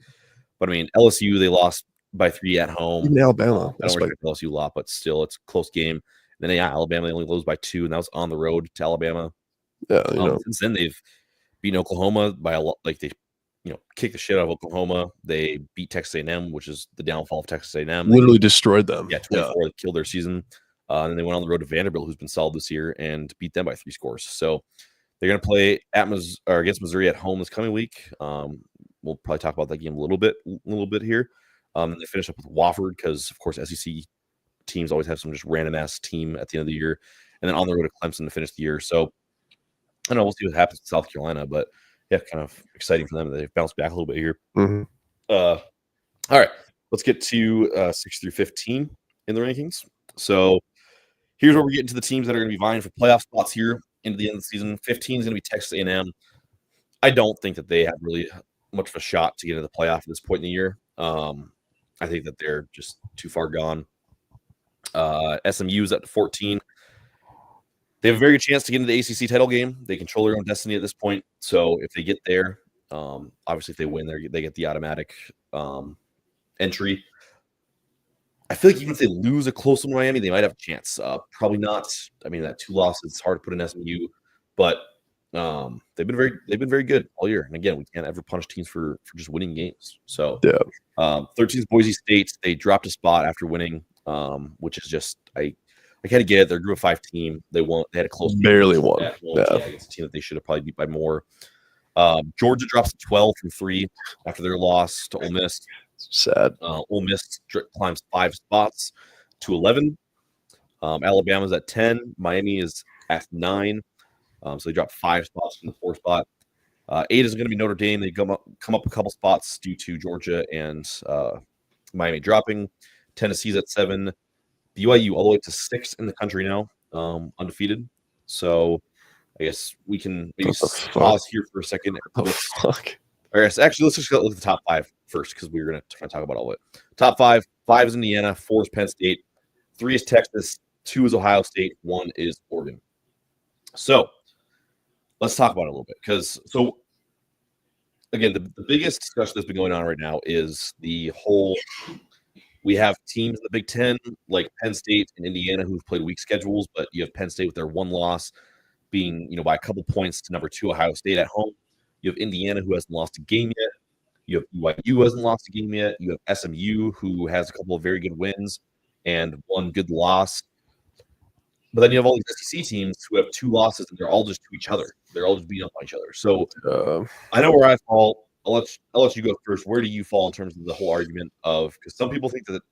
But I mean, LSU, they lost by 3 at home. Even Alabama. I don't respect LSU a lot, but still, it's a close game. And then Alabama, they only lose by 2, and that was on the road to Alabama. Yeah, since then they've beaten Oklahoma by a lot. Like they, kicked the shit out of Oklahoma. They beat Texas A&M, which is the downfall of Texas A&M. Literally destroyed them. Yeah, 24. They killed their season. And then they went on the road to Vanderbilt, who's been solid this year, and beat them by 3 scores. So they're going to play against Missouri at home this coming week. We'll probably talk about that game a little bit here. And they finish up with Wofford because, of course, SEC teams always have some just random ass team at the end of the year, and then on the road to Clemson to finish the year. So I don't know. We'll see what happens in South Carolina, but yeah, kind of exciting for them. They've bounced back a little bit here. Mm-hmm. All right, let's get to 6 through 15 in the rankings. So here's where we're getting to the teams that are going to be vying for playoff spots here into the end of the season. 15 is going to be Texas A&M. I don't think that they have really much of a shot to get into the playoff at this point in the year. I think that they're just too far gone. SMU is at 14. They have a very good chance to get into the ACC title game. They control their own destiny at this point. So if they get there, obviously if they win, they get the automatic entry. I feel like even if they lose a close one to Miami, they might have a chance. Probably not. I mean, that 2 losses, it's hard to put in SMU, but they've been very good all year. And again, we can't ever punish teams for just winning games. So 13 is Boise State. They dropped a spot after winning, which is just I kind of get it. They're a Group of 5 team. They had a close barely won. Against a team that they should have probably beat by more. Georgia drops to 12 from 3 after their loss to Ole Miss. Sad. Ole Miss climbs 5 spots to 11. Alabama's at 10. Miami is at 9. So they drop 5 spots from the 4 spot. 8 is going to be Notre Dame. They come up a couple spots due to Georgia and Miami dropping. Tennessee's at 7. BYU all the way to 6 in the country now, undefeated. So I guess we can maybe pause here for a second. Fuck. All right, so actually, let's just look at the top 5 first because we were going to talk about all of it. Top 5. 5 is Indiana. 4 is Penn State. 3 is Texas. 2 is Ohio State. 1 is Oregon. So let's talk about it a little bit because again, the biggest discussion that's been going on right now is the whole. We have teams in the Big Ten like Penn State and Indiana who've played weak schedules, but you have Penn State with their 1 loss being by a couple points to number 2 Ohio State at home. You have Indiana who hasn't lost a game yet. You have BYU who hasn't lost a game yet. You have SMU who has a couple of very good wins and 1 good loss. But then you have all these SEC teams who have 2 losses and they're all just to each other. They're all just beating up on each other. So I know where I fall. I'll let you go first. Where do you fall in terms of the whole argument of because some people think that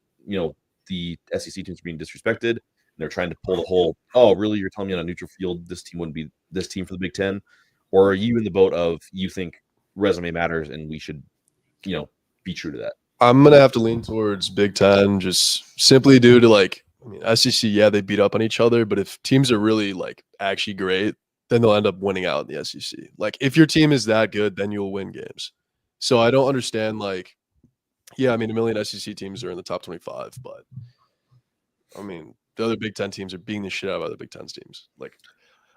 the SEC teams are being disrespected and they're trying to pull the whole really you're telling me on a neutral field this team wouldn't be this team for the Big Ten, or are you in the boat of you think resume matters and we should be true to that? I'm gonna have to lean towards Big Ten just simply due to SEC. Yeah, they beat up on each other, but if teams are really actually great, then they'll end up winning out in the SEC. If your team is that good, then you'll win games. So I don't understand, a million SEC teams are in the top 25, but, the other Big Ten teams are beating the shit out of other Big Ten teams.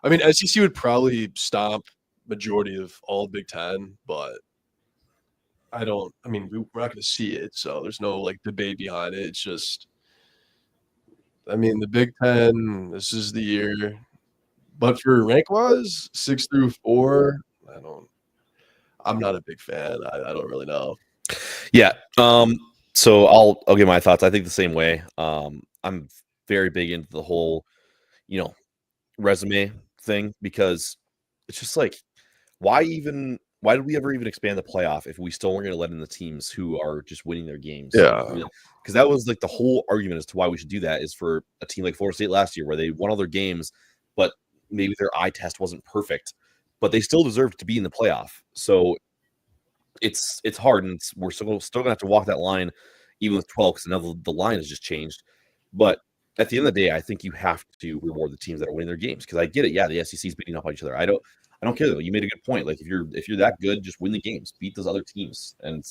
SEC would probably stomp majority of all Big Ten, but we're not going to see it, so there's no, debate behind it. It's just, the Big Ten, this is the year. But for rank-wise, 6 through 4, I'm not a big fan. I don't really know. Yeah. So I'll give my thoughts. I think the same way. I'm very big into the whole, resume thing because it's just why did we ever even expand the playoff if we still weren't going to let in the teams who are just winning their games? Yeah. Because that was the whole argument as to why we should do that is for a team like Florida State last year where they won all their games, but maybe their eye test wasn't perfect, but they still deserved to be in the playoff. So it's hard, and we're still gonna have to walk that line, even with 12, because now the line has just changed. But at the end of the day, I think you have to reward the teams that are winning their games because I get it. Yeah, the SEC is beating up on each other. I don't care though. You made a good point. If you're that good, just win the games, beat those other teams. And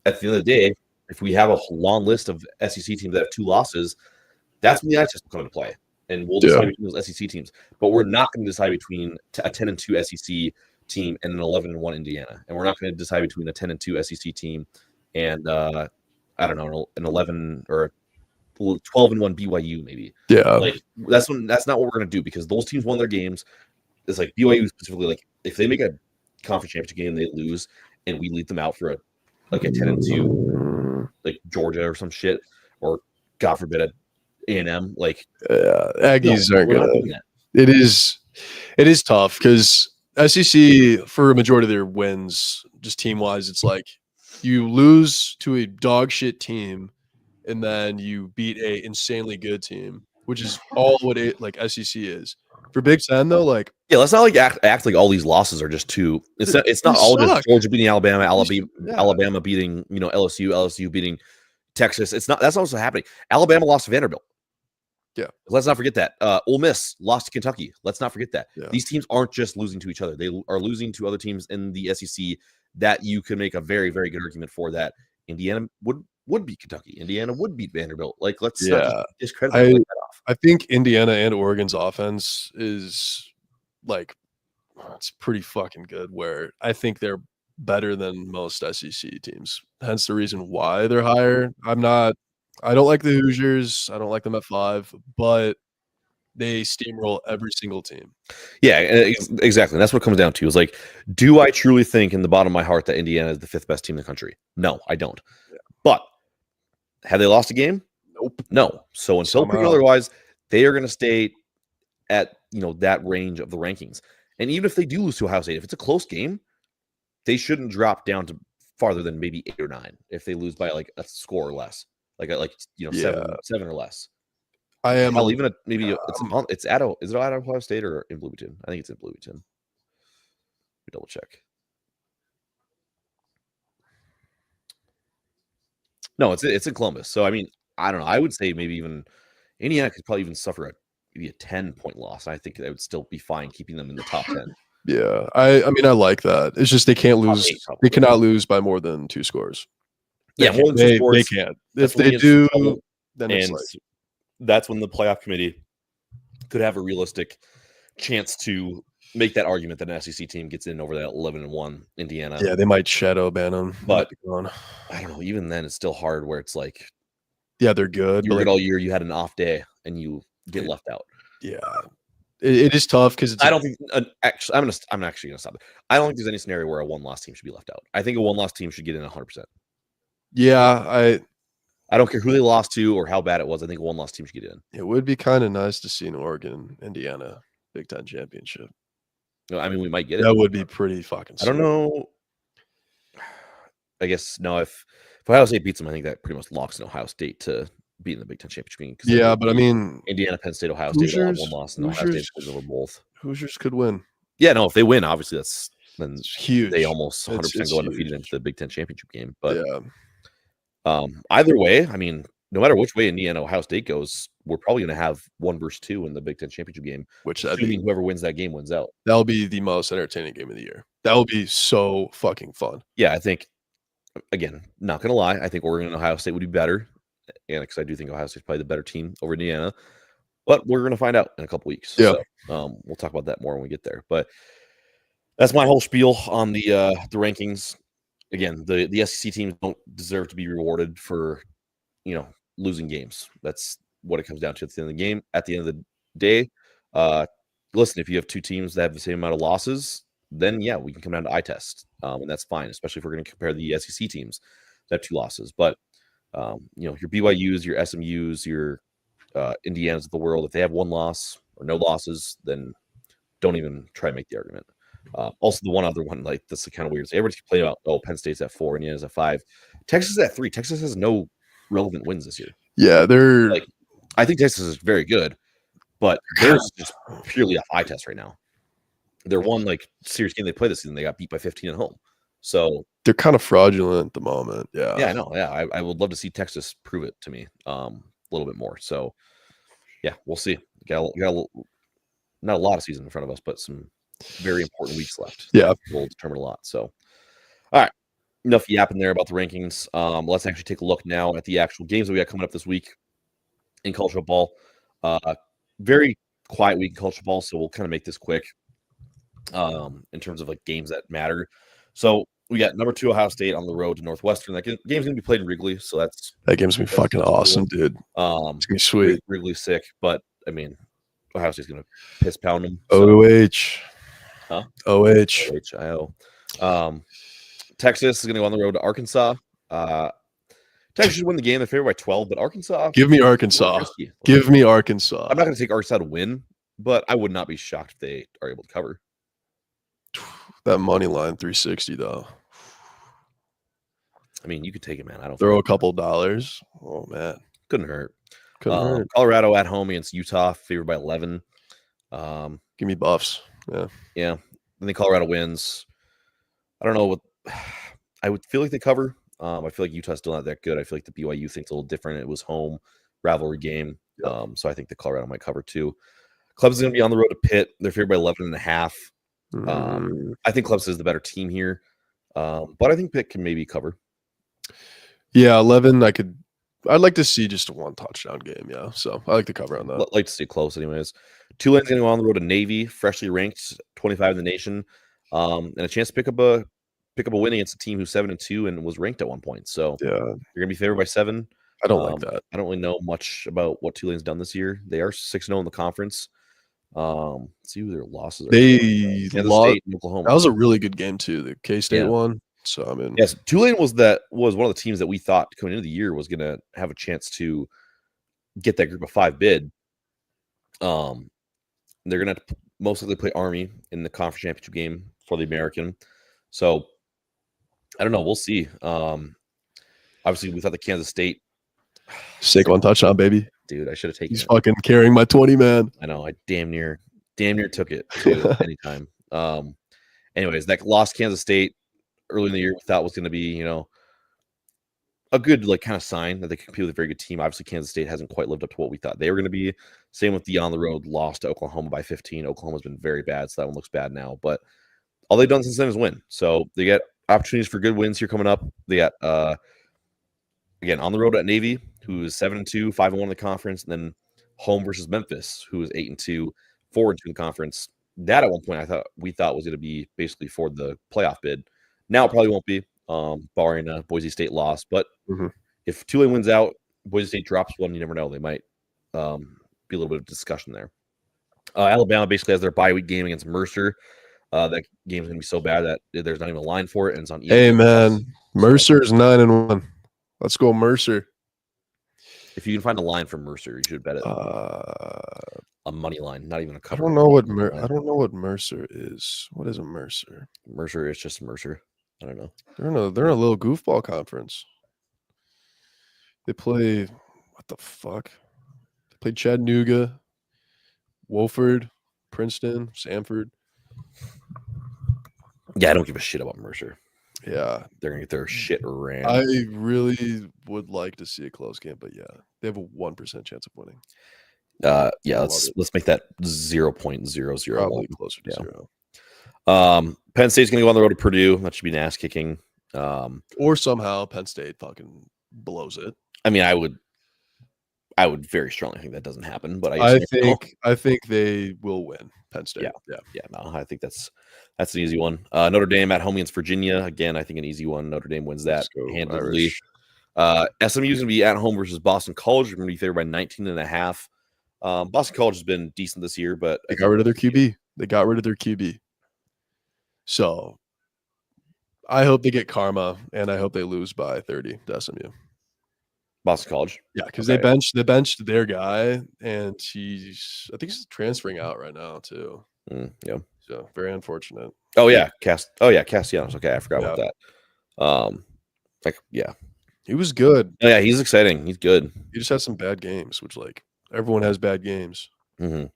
at the end of the day, if we have a long list of SEC teams that have 2 losses, that's when the eye test will come into play. And we'll decide between those SEC teams. But we're not going to decide between a 10-2 SEC team and an 11-1 Indiana. And we're not going to decide between a 10-2 SEC team and, an 11 or 12-1 BYU maybe. Yeah. That's not what we're going to do because those teams won their games. It's BYU specifically, if they make a conference championship game, they lose, and we leave them out for a 10-2, Georgia or some shit, or God forbid A&M, Aggies aren't good. It is tough because SEC for a majority of their wins, just team wise, it's you lose to a dog shit team, and then you beat a insanely good team, which is all what SEC is. For Big Ten though, let's not act like all these losses are just two. It's not all just Georgia beating Alabama beating LSU beating Texas. That's not what's happening. Alabama lost to Vanderbilt. Yeah. Let's not forget that. Ole Miss lost to Kentucky. Let's not forget that. Yeah. These teams aren't just losing to each other. They are losing to other teams in the SEC that you can make a very, very good argument for that Indiana would beat Kentucky. Indiana would beat Vanderbilt. Like, let's not just discredit them I and write that off. I think Indiana and Oregon's offense is like it's pretty fucking good. Where I think they're better than most SEC teams. Hence the reason why they're higher. I don't like the Hoosiers. I don't like them at 5, but they steamroll every single team. Yeah, exactly. And that's what it comes down to is like, do I truly think in the bottom of my heart that Indiana is the 5th best team in the country? No, I don't. Yeah. But have they lost a game? Nope. No. So until proven otherwise, they are going to stay at that range of the rankings. And even if they do lose to Ohio State, if it's a close game, they shouldn't drop down to farther than maybe 8 or 9 if they lose by like a score or less, like 7 or less. I am even maybe it's at is it at Ohio State or in Bloomington? I think it's in Bloomington. Let me double check. No, it's in Columbus. So I mean, I don't know. I would say maybe even Indiana could probably even suffer maybe a 10-point loss. I think they would still be fine keeping them in the top 10. Yeah, I mean, I like that. It's just they can't lose. They cannot lose by more than 2 scores. More than 2 scores. They can't. If they do, then it's like, that's when the playoff committee could have a realistic chance to make that argument that an SEC team gets in over that 11-1 Indiana. Yeah, they might shadow ban them. But I don't know. Even then, it's still hard where it's like, yeah, they're good. You were good all year. You had an off day and you get left out. Yeah, it is tough because I don't think. Actually, I'm actually gonna stop it. I don't think there's any scenario where a 1-loss team should be left out. I think a 1-loss team should get in 100%. Yeah, I don't care who they lost to or how bad it was. I think a 1-loss team should get in. It would be kind of nice to see an Oregon, Indiana Big Ten championship. I mean, we might get it. That would be pretty fucking sweet. I don't know. I guess no. If Ohio State beats them, I think that pretty much locks in Ohio State to be in the Big Ten championship game. Yeah, but I mean, Indiana, Penn State, Ohio State all have 1 loss, and Ohio State plays over both. Hoosiers could win. Yeah, no. If they win, obviously it's huge. They almost 100% go undefeated into the Big Ten championship game. But yeah. Either way, I mean, no matter which way Indiana Ohio State goes, we're probably going to have 1 versus 2 in the Big Ten championship game. Which assuming whoever wins that game wins out. That'll be the most entertaining game of the year. That will be so fucking fun. Yeah, I think. Again, not going to lie, I think Oregon and Ohio State would be better, and because I do think Ohio State's probably the better team over Indiana. But we're going to find out in a couple weeks. Yeah, so, we'll talk about that more when we get there. But that's my whole spiel on the rankings. Again, the SEC teams don't deserve to be rewarded for losing games. That's what it comes down to at the end of the game. At the end of the day, listen, if you have 2 teams that have the same amount of losses, then yeah, we can come down to eye test, and that's fine, especially if we're going to compare the SEC teams that have 2 losses. But your BYU's, your SMU's, your Indiana's of the world, if they have 1 loss or no losses, then don't even try to make the argument. Also, the one other one, like this is kind of weird. So everybody's complaining about, Penn State's at 4, Indiana's at 5, Texas is at 3. Texas has no relevant wins this year. Yeah, they're like, I think Texas is very good, but they're just purely off eye test right now. Their one serious game they played this season, they got beat by 15 at home. So they're kind of fraudulent at the moment. Yeah. Yeah, I know. Yeah. I would love to see Texas prove it to me a little bit more. So yeah, we'll see. Got not a lot of season in front of us, but some very important weeks left. Yeah. Will determine a lot. So all right. Enough yapping there about the rankings. Let's actually take a look now at the actual games that we got coming up this week in college football. Very quiet week in college football, so we'll kind of make this quick. In terms of games that matter. So we got number 2 Ohio State on the road to Northwestern. That game's gonna be played in Wrigley, so that game's gonna be fucking awesome, dude. It's gonna be sweet. Wrigley's sick, but I mean, Ohio State's gonna piss pound them. OH. Huh? OHIO. Texas is gonna go on the road to Arkansas. Texas should win the game. They're favored by 12, but Arkansas. Give me Arkansas. Give me Arkansas. I'm not gonna take Arkansas to win, but I would not be shocked if they are able to cover. That money line 360 though. I mean, you could take it, man. I don't throw a couple dollars. Oh man, couldn't hurt. Colorado at home against Utah, favored by 11. Give me Buffs. Yeah. I think Colorado wins. I don't know what I would feel like they cover. I feel like Utah's still not that good. I feel like the BYU thing's a little different. It was home rivalry game, so I think the Colorado might cover too. Clemson's going to be on the road to Pitt. They're favored by 11.5. I think Clemson is the better team here, but I think Pitt can maybe cover. Yeah, 11. I'd like to see just a 1 touchdown game. Yeah, so I like the cover on that. Like to stay close, anyways. Tulane's going to go on the road to Navy, freshly ranked 25 in the nation, and a chance to pick up a win against a team who's 7-2 and was ranked at one point. So Yeah, you're going to be favored by 7. I don't like that. I don't really know much about what Tulane's done this year. They are 6-0 in the conference. Let's see who their losses are. They Kansas lost. State and Oklahoma. That was a really good game too. The K-State Yeah. one. So I mean, yes, Tulane was one of the teams that we thought coming into the year was going to have a chance to get that group of 5 bid. They're going to most likely play Army in the conference championship game for the American. So I don't know. We'll see. Obviously, we thought the Kansas State. Sick 1 touchdown, baby. Dude, I should have taken He's it. fucking carrying my 20 man. I know. I damn near took it too anytime. Anyways, that lost Kansas State early in the year we thought was going to be, a good kind of sign that they could compete with a very good team. Obviously, Kansas State hasn't quite lived up to what we thought they were going to be. Same with the on the road loss to Oklahoma by 15. Oklahoma's been very bad, so that one looks bad now. But all they've done since then is win. So they get opportunities for good wins here coming up. They got again on the road at Navy, who is 7-2, 5-1 in the conference, and then home versus Memphis, who is 8-2, 4-2 in the conference. That at one point we thought was going to be basically for the playoff bid. Now it probably won't be, barring a Boise State loss. But if Tulane wins out, Boise State drops one. You never know; they might be a little bit of discussion there. Alabama basically has their bye week game against Mercer. That game's going to be so bad that there's not even a line for it, and it's on. Hey man, Mercer's 9-1. Let's go Mercer. If you can find a line from Mercer, you should bet it. A money line, not even a cover. I don't know what Mercer is. What is a Mercer? Mercer is just Mercer. I don't know. They're in a little goofball conference. They play what the fuck? They play Chattanooga, Wofford, Princeton, Samford. Yeah, I don't give a shit about Mercer. Yeah, they're gonna get their shit ran. I really would like to see a close game, but yeah, they have a 1% chance of winning. Yeah, let's make that 0.001. Probably closer to 0. Penn State's gonna go on the road to Purdue. That should be an ass kicking. Or somehow Penn State fucking blows it. I mean, I would very strongly think that doesn't happen, but I think they will win. Penn State. Yeah. No, I think that's an easy one. Notre Dame at home against Virginia. Again, I think an easy one. Notre Dame wins that handily. SMU is going to be at home versus Boston College. We're going to be favored by 19.5. Boston College has been decent this year, but they got rid of their QB. So I hope they get karma, and I hope they lose by 30 to SMU. Boston College. Yeah, because they benched their guy, and I think he's transferring out right now too. Yeah. So very unfortunate. Oh yeah, Castellanos. Okay, I forgot about that. He was good. Oh, yeah, he's exciting. He's good. He just had some bad games, which everyone has bad games. Mm-hmm.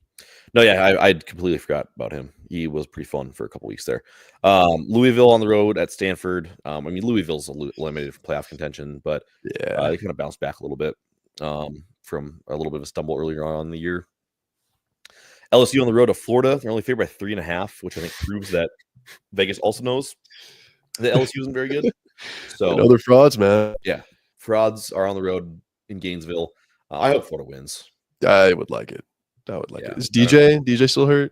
No, yeah, I completely forgot about him. He was pretty fun for a couple weeks there. Louisville on the road at Stanford. I mean, Louisville's eliminated from playoff contention, but they kind of bounced back a little bit from a little bit of a stumble earlier on in the year. LSU on the road to Florida. They're only favored by 3.5, which I think proves that Vegas also knows that LSU isn't very good. So they're frauds, man. Yeah, frauds are on the road in Gainesville. I hope Florida wins. I would like it. It. Is DJ still hurt?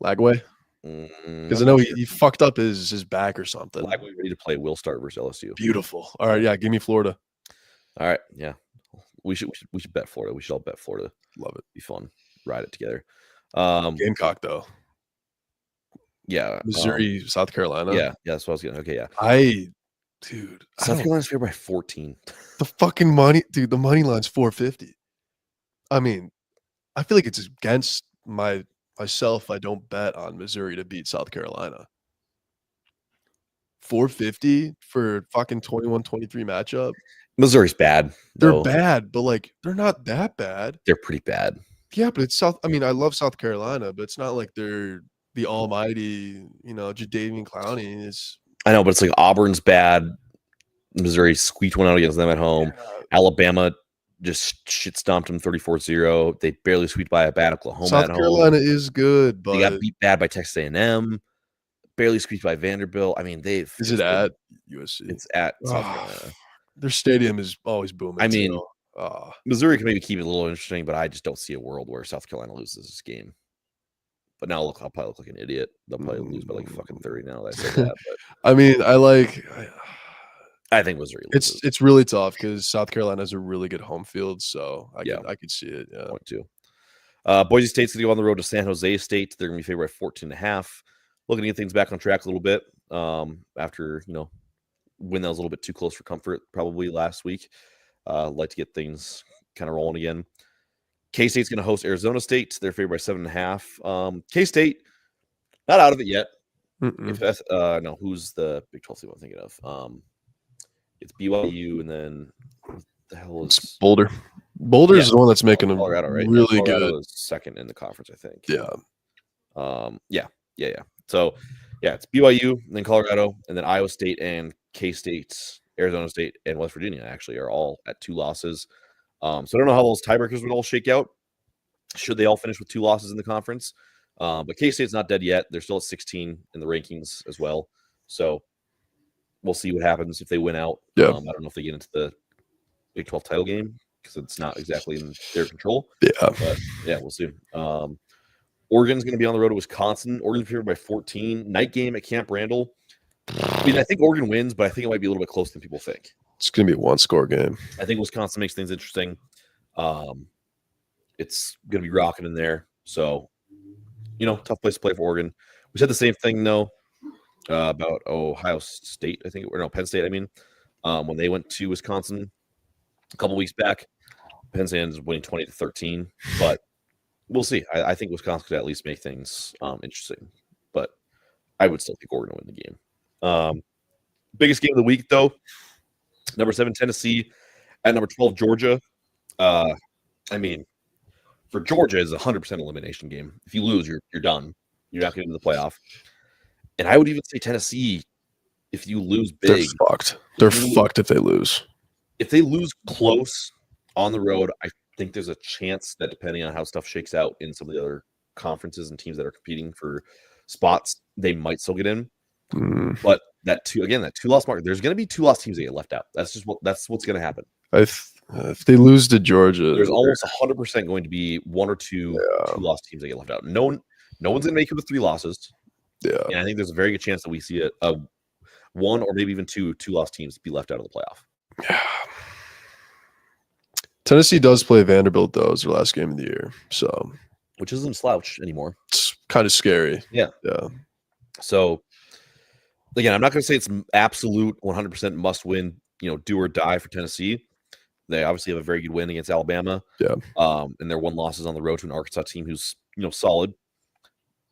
Lagway? Because I know he fucked up his back or something. Lagway ready to play. Will start versus LSU. Beautiful. All right, yeah, give me Florida. All right, yeah. We should bet Florida. We should all bet Florida. Love it. Be fun. Ride it together. Gamecock though. Yeah. Missouri, South Carolina. Yeah, that's what I was getting. Okay, yeah. South Carolina's favored by 14. The fucking money, dude. The money line's 450. I mean, I feel like it's against myself. I don't bet on Missouri to beat South Carolina. 450 for fucking 21-23 matchup. Missouri's bad. They're bad, but they're not that bad. They're pretty bad. Yeah, but it's South. I mean, I love South Carolina, but it's not like they're the almighty, Jadeveon Clowney is. I know, but it's Auburn's bad. Missouri squeaked one out against them at home. Yeah. Alabama just shit stomped them 34-0. They barely squeaked by a bad Oklahoma South at home. Carolina is good, but they got beat bad by Texas A&M. Barely squeaked by Vanderbilt. I mean, Is it at USC? It's at South Carolina. Their stadium is always booming. I mean, too. Missouri can maybe keep it a little interesting, but I just don't see a world where South Carolina loses this game. But now I'll probably look like an idiot. They'll probably lose by like fucking 30 now that I said that. But I mean, I think Missouri loses. it's really tough because South Carolina has a really good home field, so I could see it. Yeah. Point two. Boise State's going to go on the road to San Jose State. They're going to be favored by 14.5. Looking to get things back on track a little bit after, win that was a little bit too close for comfort probably last week. Like to get things kind of rolling again. K-State's going to host Arizona State. They're favored by 7.5. K-State, not out of it yet. No, who's the Big 12 team I'm thinking of? It's BYU, and then what the hell is It's Boulder? Boulder is the one that's making Colorado, right? really Colorado good. is second in the conference, I think. Yeah. Yeah. So, it's BYU, and then Colorado, and then Iowa State and K-State, Arizona State, and West Virginia actually are all at 2 losses. So I don't know how those tiebreakers would all shake out. Should they all finish with 2 losses in the conference? But K-State's not dead yet. They're still at 16 in the rankings as well. So we'll see what happens if they win out. Yeah. I don't know if they get into the Big 12 title game because it's not exactly in their control. Yeah. But we'll see. Oregon's going to be on the road to Wisconsin. Oregon's favored by 14. Night game at Camp Randall. I mean, I think Oregon wins, but I think it might be a little bit closer than people think. It's going to be a 1-score game. I think Wisconsin makes things interesting. It's going to be rocking in there. So, tough place to play for Oregon. We said the same thing, though, about Ohio State, I think, or no, Penn State, I mean, when they went to Wisconsin a couple weeks back. Penn State is winning 20-13, but we'll see. I think Wisconsin could at least make things interesting, but I would still think Oregon will win the game. Biggest game of the week, though, number 7, Tennessee, at number 12, Georgia. I mean, for Georgia, it's a 100% elimination game. If you lose, you're done. You're not getting into the playoff. And I would even say Tennessee, if you lose big, they're fucked. They're fucked if they lose. If they lose close on the road, I think there's a chance that depending on how stuff shakes out in some of the other conferences and teams that are competing for spots, they might still get in. But that 2-loss mark, there's going to be 2-loss teams that get left out. That's what's going to happen. If they lose to Georgia, there's almost 100% going to be 1 or 2 2-loss teams that get left out. No one's going to make it with 3 losses. Yeah, and I think there's a very good chance that we see a 1 or maybe even 2-loss teams be left out of the playoff. Yeah. Tennessee does play Vanderbilt, though, as their last game of the year. So, which isn't a slouch anymore. It's kind of scary. Yeah. So, again, I'm not going to say it's absolute 100% must win, do or die for Tennessee. They obviously have a very good win against Alabama. Yeah. And their 1 losses on the road to an Arkansas team who's, solid.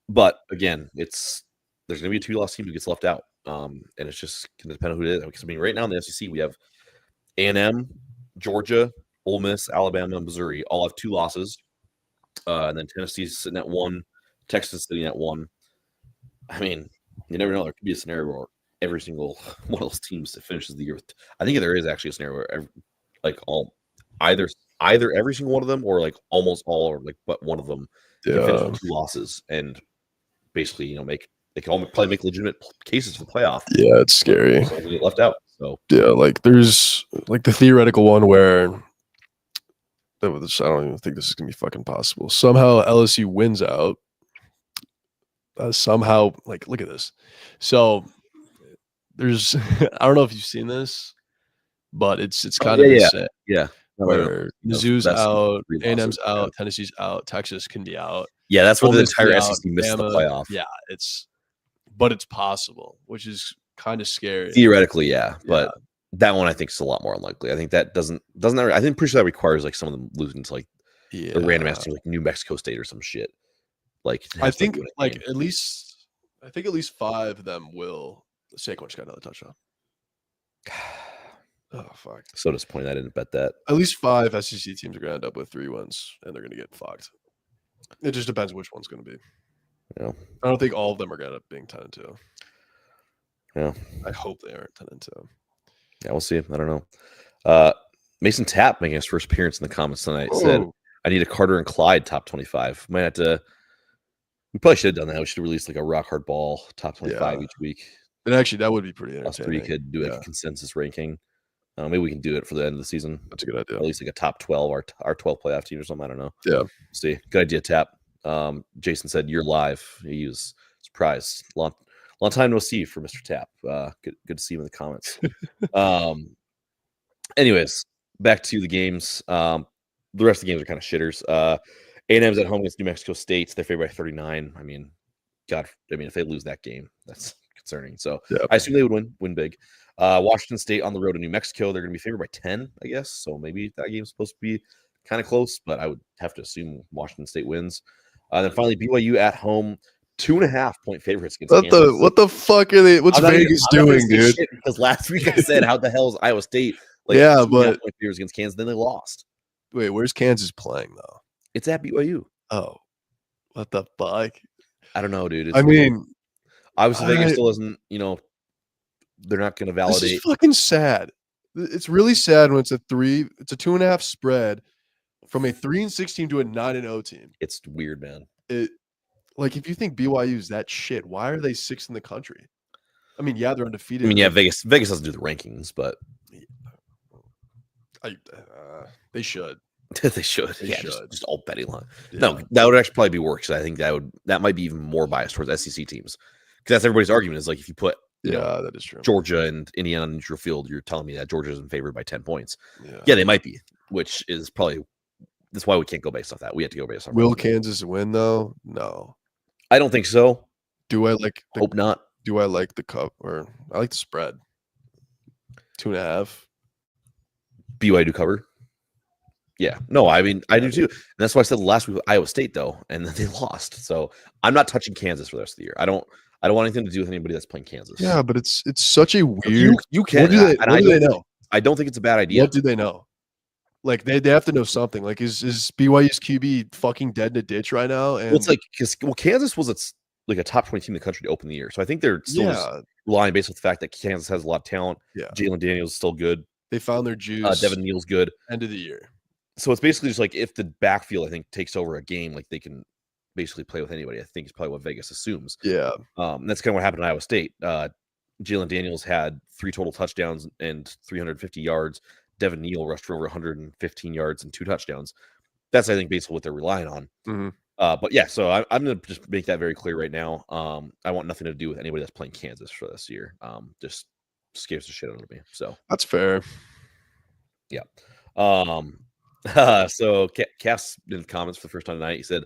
But again, there's going to be a 2-loss team who gets left out. And it's just going to depend on who it is. Because, right now in the SEC, we have A&M, Georgia, Ole Miss, Alabama, and Missouri all have 2 losses. And then Tennessee's sitting at 1, Texas sitting at 1. I mean, you never know. There could be a scenario where every single one of those teams that finishes the year with, I think there is actually a scenario where either every single one of them or almost all or but one of them can finish with 2 losses and basically they can all probably make legitimate cases for the playoff. Yeah, it's scary. So they get left out. So there's the theoretical one where I don't even think this is gonna be fucking possible. Somehow LSU wins out. Somehow, look at this. So there's I don't know if you've seen this, but it's kind of insane. Yeah. Where Mizzou's out, A&M's out, Tennessee's out, Texas can be out. Yeah, that's where the entire SEC missed the playoff. Yeah, but it's possible, which is kind of scary. Theoretically, yeah, but that one I think is a lot more unlikely. I think that doesn't. I think pretty sure that requires some of them losing to the random ass team like New Mexico State or some shit. I think at least 5 of them will. Saquon just got another touchdown. Oh fuck! So disappointed I didn't bet that. At least 5 SEC teams are going to end up with 3 wins, and they're going to get fucked. It just depends which one's going to be. Yeah, I don't think all of them are going to end up being 10-2. Yeah, I hope they aren't 10-2. Yeah, we'll see. I don't know. Mason Tapp making his first appearance in the comments tonight said, "I need a Karter and Clyde top 25." Might have to. We probably should have done that. We should have released a rock hard ball top 25 each week. And actually, that would be pretty entertaining. Us 3 could do a consensus ranking. Maybe we can do it for the end of the season. That's a good idea. At least like a top 12, our 12 playoff team or something. I don't know. Yeah. See, good idea, Tap. Jason said you're live. He was surprised. Long time no see for Mr. Tap. Good to see him in the comments. Anyways, back to the games. The rest of the games are kind of shitters. A&M's at home against New Mexico State. They're favored by 39. I mean, if they lose that game, that's concerning. So yeah. I assume they would win big. Washington State on the road to New Mexico. They're going to be favored by 10, I guess. So maybe that game's supposed to be kind of close, but I would have to assume Washington State wins. Then finally, BYU at home, 2.5-point favorites against Kansas. What the fuck are they? What's Vegas doing, dude? Because last week I said, how the hell is Iowa State? But 2.5-point favorites against Kansas, then they lost. Wait, where's Kansas playing though? It's at BYU. Oh, what the fuck? I don't know, dude. Obviously Vegas still doesn't. They're not going to validate. This is fucking sad. It's really sad when it's a 2.5 spread from a 3-6 team to a 9-0 team. It's weird, man. If you think BYU is that shit, why are they 6th in the country? I mean, yeah, they're undefeated. I mean, yeah, Vegas doesn't do the rankings, but they should. They should. They should. Just all betting line. Yeah. No, that would actually probably be worse. I think that might be even more biased towards SEC teams, because that's everybody's argument is like if you put that is true. Georgia and Indiana on neutral field, you're telling me that Georgia isn't favored by 10 points. Yeah, they might be, which is probably that's why we can't go based off that. We have to go based off. Will Kansas win though? No, I don't think so. Do I like? Hope not. Do I like the cup or I like the spread? 2.5. BYU to cover. Yeah, no, I mean I do too, and that's why I said last week with Iowa State though, and then they lost. So I'm not touching Kansas for the rest of the year. I don't want anything to do with anybody that's playing Kansas. Yeah, but it's such a weird. You can. What do they know? I don't think it's a bad idea. What do they know? Like they have to know something. Like is BYU's QB fucking dead in a ditch right now? And it's like Kansas was like a top 20 team in the country to open the year, so I think they're still just relying based on the fact that Kansas has a lot of talent. Yeah, Jalen Daniels is still good. They found their juice. Devin Neal's good. End of the year. So it's basically just like if the backfield, I think, takes over a game, like they can basically play with anybody. I think is probably what Vegas assumes. Yeah. That's kind of what happened in Iowa State. Jalen Daniels had 3 total touchdowns and 350 yards. Devin Neal rushed for over 115 yards and 2 touchdowns. That's, I think, basically what they're relying on. Mm-hmm. But yeah, so I'm going to just make that very clear right now. I want nothing to do with anybody that's playing Kansas for this year. Just scares the shit out of me. So that's fair. Yeah. So Cass in the comments for the first time tonight, he said,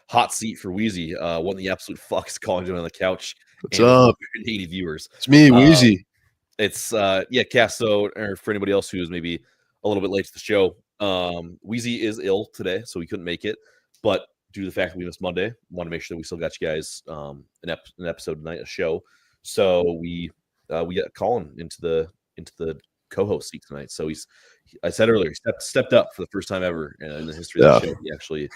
"Hot seat for Wheezy. One of the absolute fucks calling you on the couch." What's up? 80 viewers. It's me, Wheezy. It's Cass. So, or for anybody else who is maybe a little bit late to the show, Wheezy is ill today, so we couldn't make it. But due to the fact that we missed Monday, want to make sure that we still got you guys an episode tonight, a show. So we got Colin into the co-host seat tonight. So I said earlier, he stepped up for the first time ever in the history of the show. He actually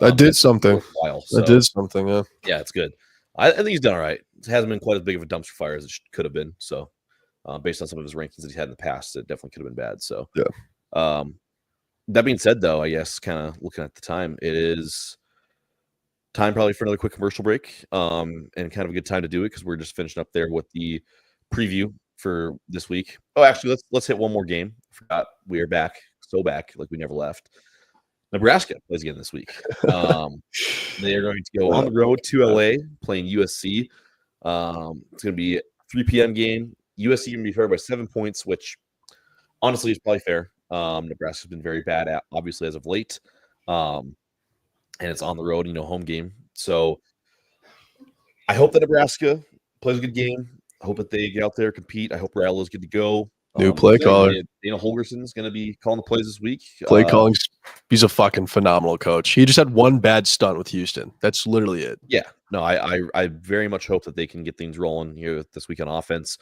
I did something. So, I did something. Yeah, it's good. I think he's done all right. It hasn't been quite as big of a dumpster fire as it could have been. So based on some of his rankings that he's had in the past, it definitely could have been bad. So yeah. That being said, though, I guess kind of looking at the time, it is time probably for another quick commercial break, and kind of a good time to do it because we're just finishing up there with the preview for this week. Oh, actually, let's hit one more game. I forgot we are back, so back like we never left. Nebraska plays again this week. They are going to go on the road to LA playing USC. It's going to be a 3 p.m. game. USC going to be favored by 7 points, which honestly is probably fair. Nebraska's been very bad at, obviously, as of late. And it's on the road, home game. So I hope that Nebraska plays a good game. I hope that they get out there, compete. I hope Rattler's good to go. New play caller. Holgerson's going to be calling the plays this week. Play calling. He's a fucking phenomenal coach. He just had one bad stunt with Houston. That's literally it. Yeah. No, I very much hope that they can get things rolling here this week on offense.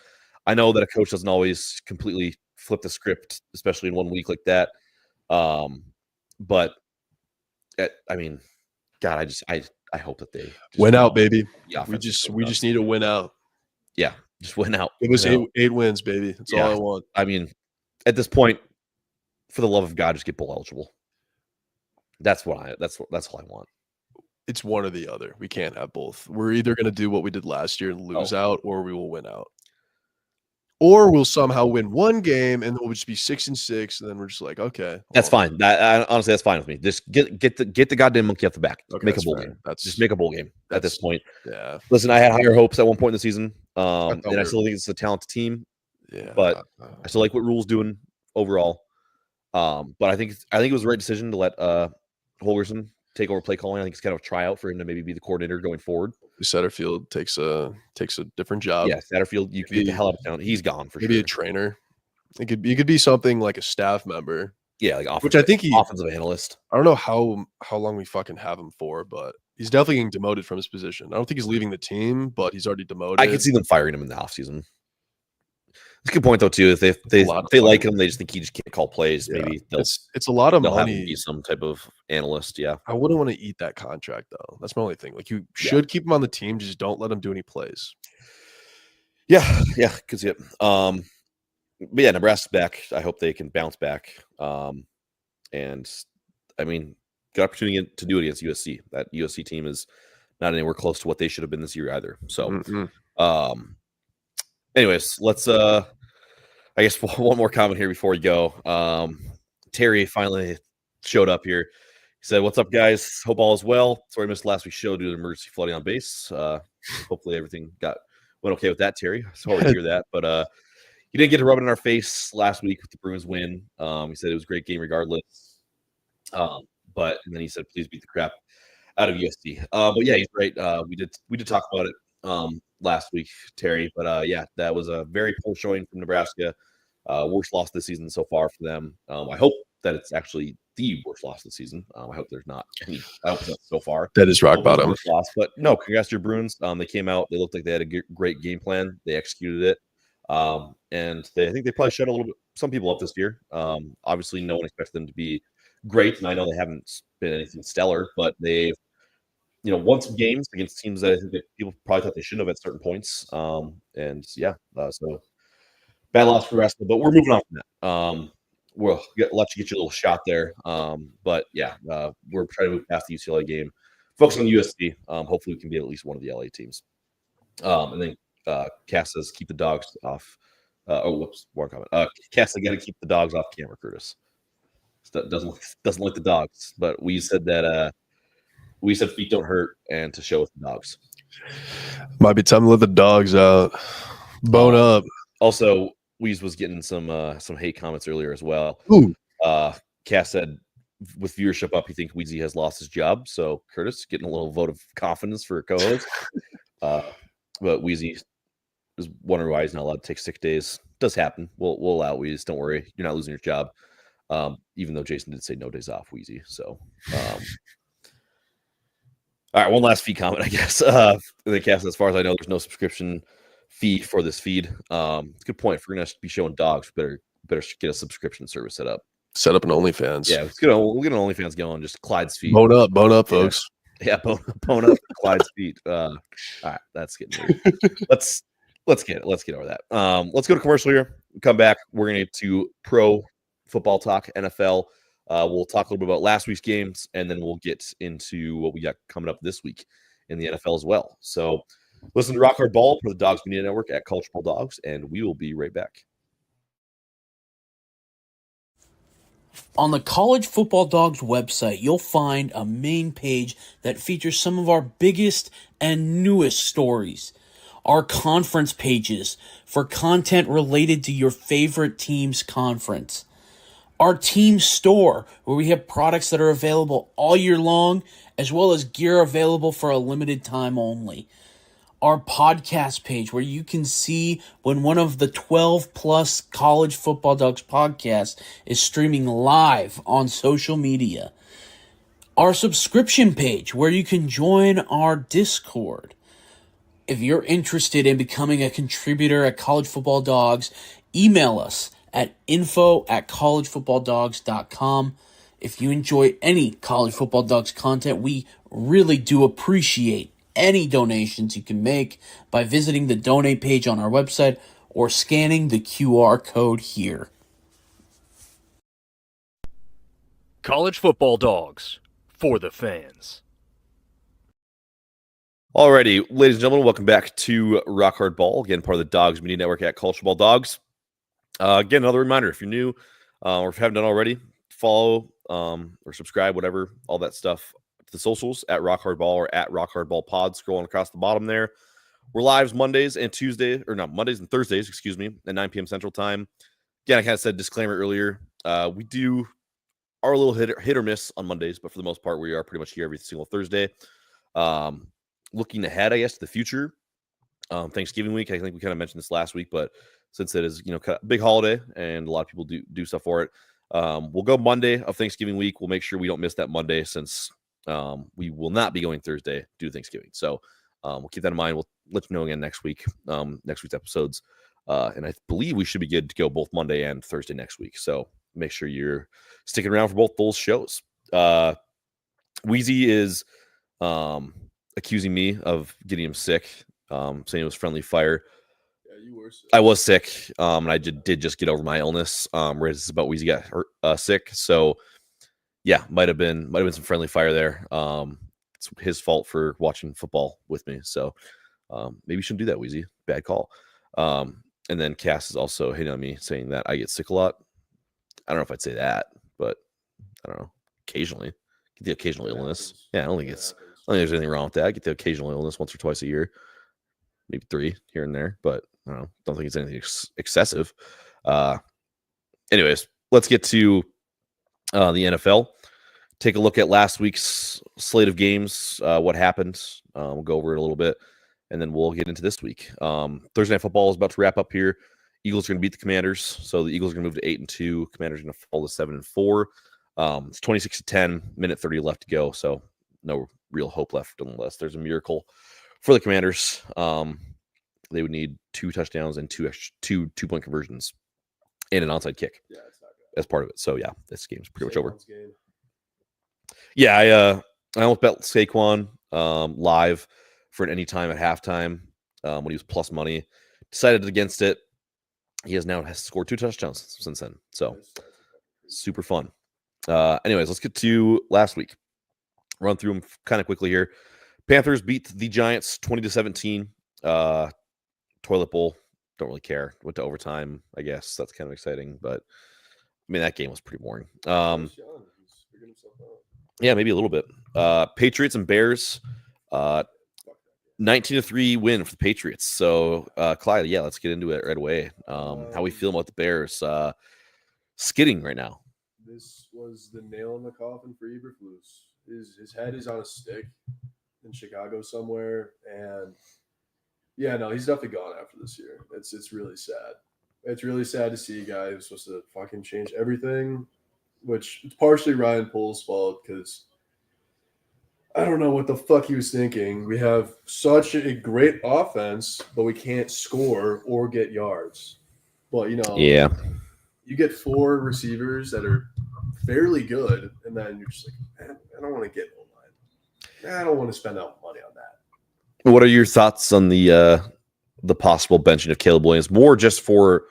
I know that a coach doesn't always completely flip the script, especially in 1 week like that. But I mean, God, I hope that they win out, baby. We just need to win out. Yeah, just win out. Give us 8 wins, baby. That's all I want. I mean, at this point, for the love of God, just get bowl eligible. That's all I want. It's one or the other. We can't have both. We're either going to do what we did last year and lose out, or we will win out. or we'll somehow win one game and then we'll just be 6-6, and then we're just like, okay, That's fine. Honestly, that's fine with me. Just get the goddamn monkey off the back. Okay, Make a that's bowl fair. game. That's Just make a bowl game at this point. Yeah, Listen, I had higher hopes at one point in the season, thought and I still think it's a talented team. yeah. But I still like what Rule's doing overall. But I think it was the right decision to let Holgerson take over play calling. I think it's kind of a tryout for him to maybe be the coordinator going forward. Satterfield takes a different job. Yeah, Satterfield, you can get the hell out of town. He's gone for maybe sure. a trainer. It could be something like a staff member. Yeah, like which I think offensive analyst. I don't know how long we fucking have him for, but he's definitely getting demoted from his position. I don't think he's leaving the team, but he's already demoted. I could see them firing him in the offseason. It's a good point though too. If they like him, they just think he just can't call plays. Yeah. Maybe it's a lot of they'll have him money. be some type of analyst. Yeah, I wouldn't want to eat that contract though. That's my only thing. Like you should keep him on the team, just don't let him do any plays. Yeah, could see it. But yeah, Nebraska's back. I hope they can bounce back. And I mean, good opportunity to do it against USC. That USC team is not anywhere close to what they should have been this year either. So, anyways, let's I guess one more comment here before we go. Terry finally showed up here. He said, "What's up, guys? Hope all is well. Sorry I missed last week's show due to emergency flooding on base. Hopefully everything went okay with that, Terry. Sorry to hear that, but he didn't get to rub it in our face last week with the Bruins win. He said it was a great game regardless. But and then he said, please beat the crap out of USC. But yeah, he's right. We did talk about it last week, Terry. But yeah, that was a very poor showing from Nebraska. Worst loss this season so far for them. I hope that it's actually the worst loss this season. I hope there's not any. I hope not so far. That is rock bottom. Loss, but no, congrats to your Bruins. They came out. They looked like they had a great game plan. They executed it. And I think they probably shut some people up this year. Obviously, no one expects them to be great, and I know they haven't been anything stellar, but they've won some games against teams that I think that people probably thought they shouldn't have at certain points. And yeah, so bad loss for Nebraska, but we're moving on from that. We'll let you get your little shot there. But yeah, we're trying to move past the UCLA game, focus on USC. Hopefully, we can be at least one of the LA teams. And then Cass says, keep the dogs off. Whoops, one comment. Cass, I got to keep the dogs off camera, Curtis. Doesn't like the dogs, but we said that we said feet don't hurt and to show with the dogs. Might be time to let the dogs out. Bone up. Also, Weez was getting some hate comments earlier as well. Ooh. Cass said, with viewership up, you think Weezy has lost his job. So Curtis getting a little vote of confidence for a co-host. But Weezy is wondering why he's not allowed to take sick days. Does happen. We'll allow Weezy. Don't worry. You're not losing your job. Even though Jason did say no days off, Weezy. So, all right, one last fee comment, I guess. The cast, as far as I know, there's no subscription fee for this feed. It's a good point. If we're gonna be showing dogs, better get a subscription service set up. Set up an OnlyFans. Yeah, we'll get an OnlyFans going. Just Clyde's feet. Bone up, folks. Yeah, bone up Clyde's feet. All right, that's getting weird. Let's get over that. Let's go to commercial here. Come back. We're gonna get to pro football talk, NFL. We'll talk a little bit about last week's games, and then we'll get into what we got coming up this week in the NFL as well. So listen to Rock Hard Ball for the Dogs Media Network at College Football Dogs, and we will be right back. On the College Football Dogs website, you'll find a main page that features some of our biggest and newest stories. Our conference pages for content related to your favorite team's conference. Our team store, where we have products that are available all year long, as well as gear available for a limited time only. Our podcast page, where you can see when one of the 12 plus College Football Dogs podcasts is streaming live on social media. Our subscription page, where you can join our Discord. If you're interested in becoming a contributor at College Football Dogs, email us at info@collegefootballdogs.com. If you enjoy any College Football Dogs content, we really do appreciate any donations you can make by visiting the donate page on our website or scanning the QR code here. College Football Dogs, for the fans. Alrighty, ladies and gentlemen, welcome back to Rock Hard Ball, again, part of the Dogs Media Network at Culture Ball Dogs. Again, another reminder, if you're new or if you haven't done already, follow or subscribe, whatever, all that stuff to the socials at Rock Hard Ball or at Rock Hard Ball Pod, scrolling across the bottom there. We're live Mondays and Mondays and Thursdays, at 9 p.m. Central Time. Again, I kind of said disclaimer earlier. We do are a little hit or miss on Mondays, but for the most part, we are pretty much here every single Thursday. Looking ahead, I guess, to the future, Thanksgiving week. I think we kind of mentioned this last week, but since it is, kind of a big holiday and a lot of people do stuff for it, we'll go Monday of Thanksgiving week. We'll make sure we don't miss that Monday since we will not be going Thursday due to Thanksgiving. So we'll keep that in mind. We'll let you know again next week, next week's episodes. And I believe we should be good to go both Monday and Thursday next week. So make sure you're sticking around for both those shows. Wheezy is accusing me of getting him sick, saying it was friendly fire. Yeah, you were sick. I was sick, and I did just get over my illness. Right, it's about Wheezy got sick, so yeah, might have been some friendly fire there. It's his fault for watching football with me, so maybe you shouldn't do that, Wheezy. Bad call. And then Cass is also hitting on me, saying that I get sick a lot. I don't know if I'd say that, but I don't know. Occasionally, get the occasional illness. Yeah, I don't think there's anything wrong with that. I get the occasional illness once or twice a year, maybe 3 here and there, but I don't think it's anything excessive. Anyways, let's get to the NFL. Take a look at last week's slate of games, what happened. We'll go over it a little bit, and then we'll get into this week. Thursday Night Football is about to wrap up here. Eagles are going to beat the Commanders, so the Eagles are going to move to 8-2. Commanders are going to fall to 7-4. It's 26-10, minute 30 left to go, so no real hope left unless there's a miracle for the Commanders. They would need 2 touchdowns and 2 2-point conversions and an onside kick as part of it. So yeah, this game's pretty much over. Yeah, I almost bet Saquon live for an anytime at halftime when he was plus money. Decided against it. He has scored 2 touchdowns since then. So super fun. Anyways, let's get to last week. Run through them kind of quickly here. Panthers beat the Giants 20-17. Toilet bowl. Don't really care. Went to overtime, I guess. That's kind of exciting. But, I mean, that game was pretty boring. Yeah, maybe a little bit. Patriots and Bears. 19-3 win for the Patriots. So, Clyde, yeah, let's get into it right away. How we feel about the Bears skidding right now? This was the nail in the coffin for Eberflus. His head is on a stick in Chicago somewhere, and yeah, no, he's definitely gone after this year. It's really sad. It's really sad to see a guy who's supposed to fucking change everything, which it's partially Ryan Pohl's fault because I don't know what the fuck he was thinking. We have such a great offense, but we can't score or get yards. But, yeah, you get 4 receivers that are fairly good, and then you're just like, man, I don't want to get O-line. I don't want to spend out money on that. What are your thoughts on the possible benching of Caleb Williams, more just for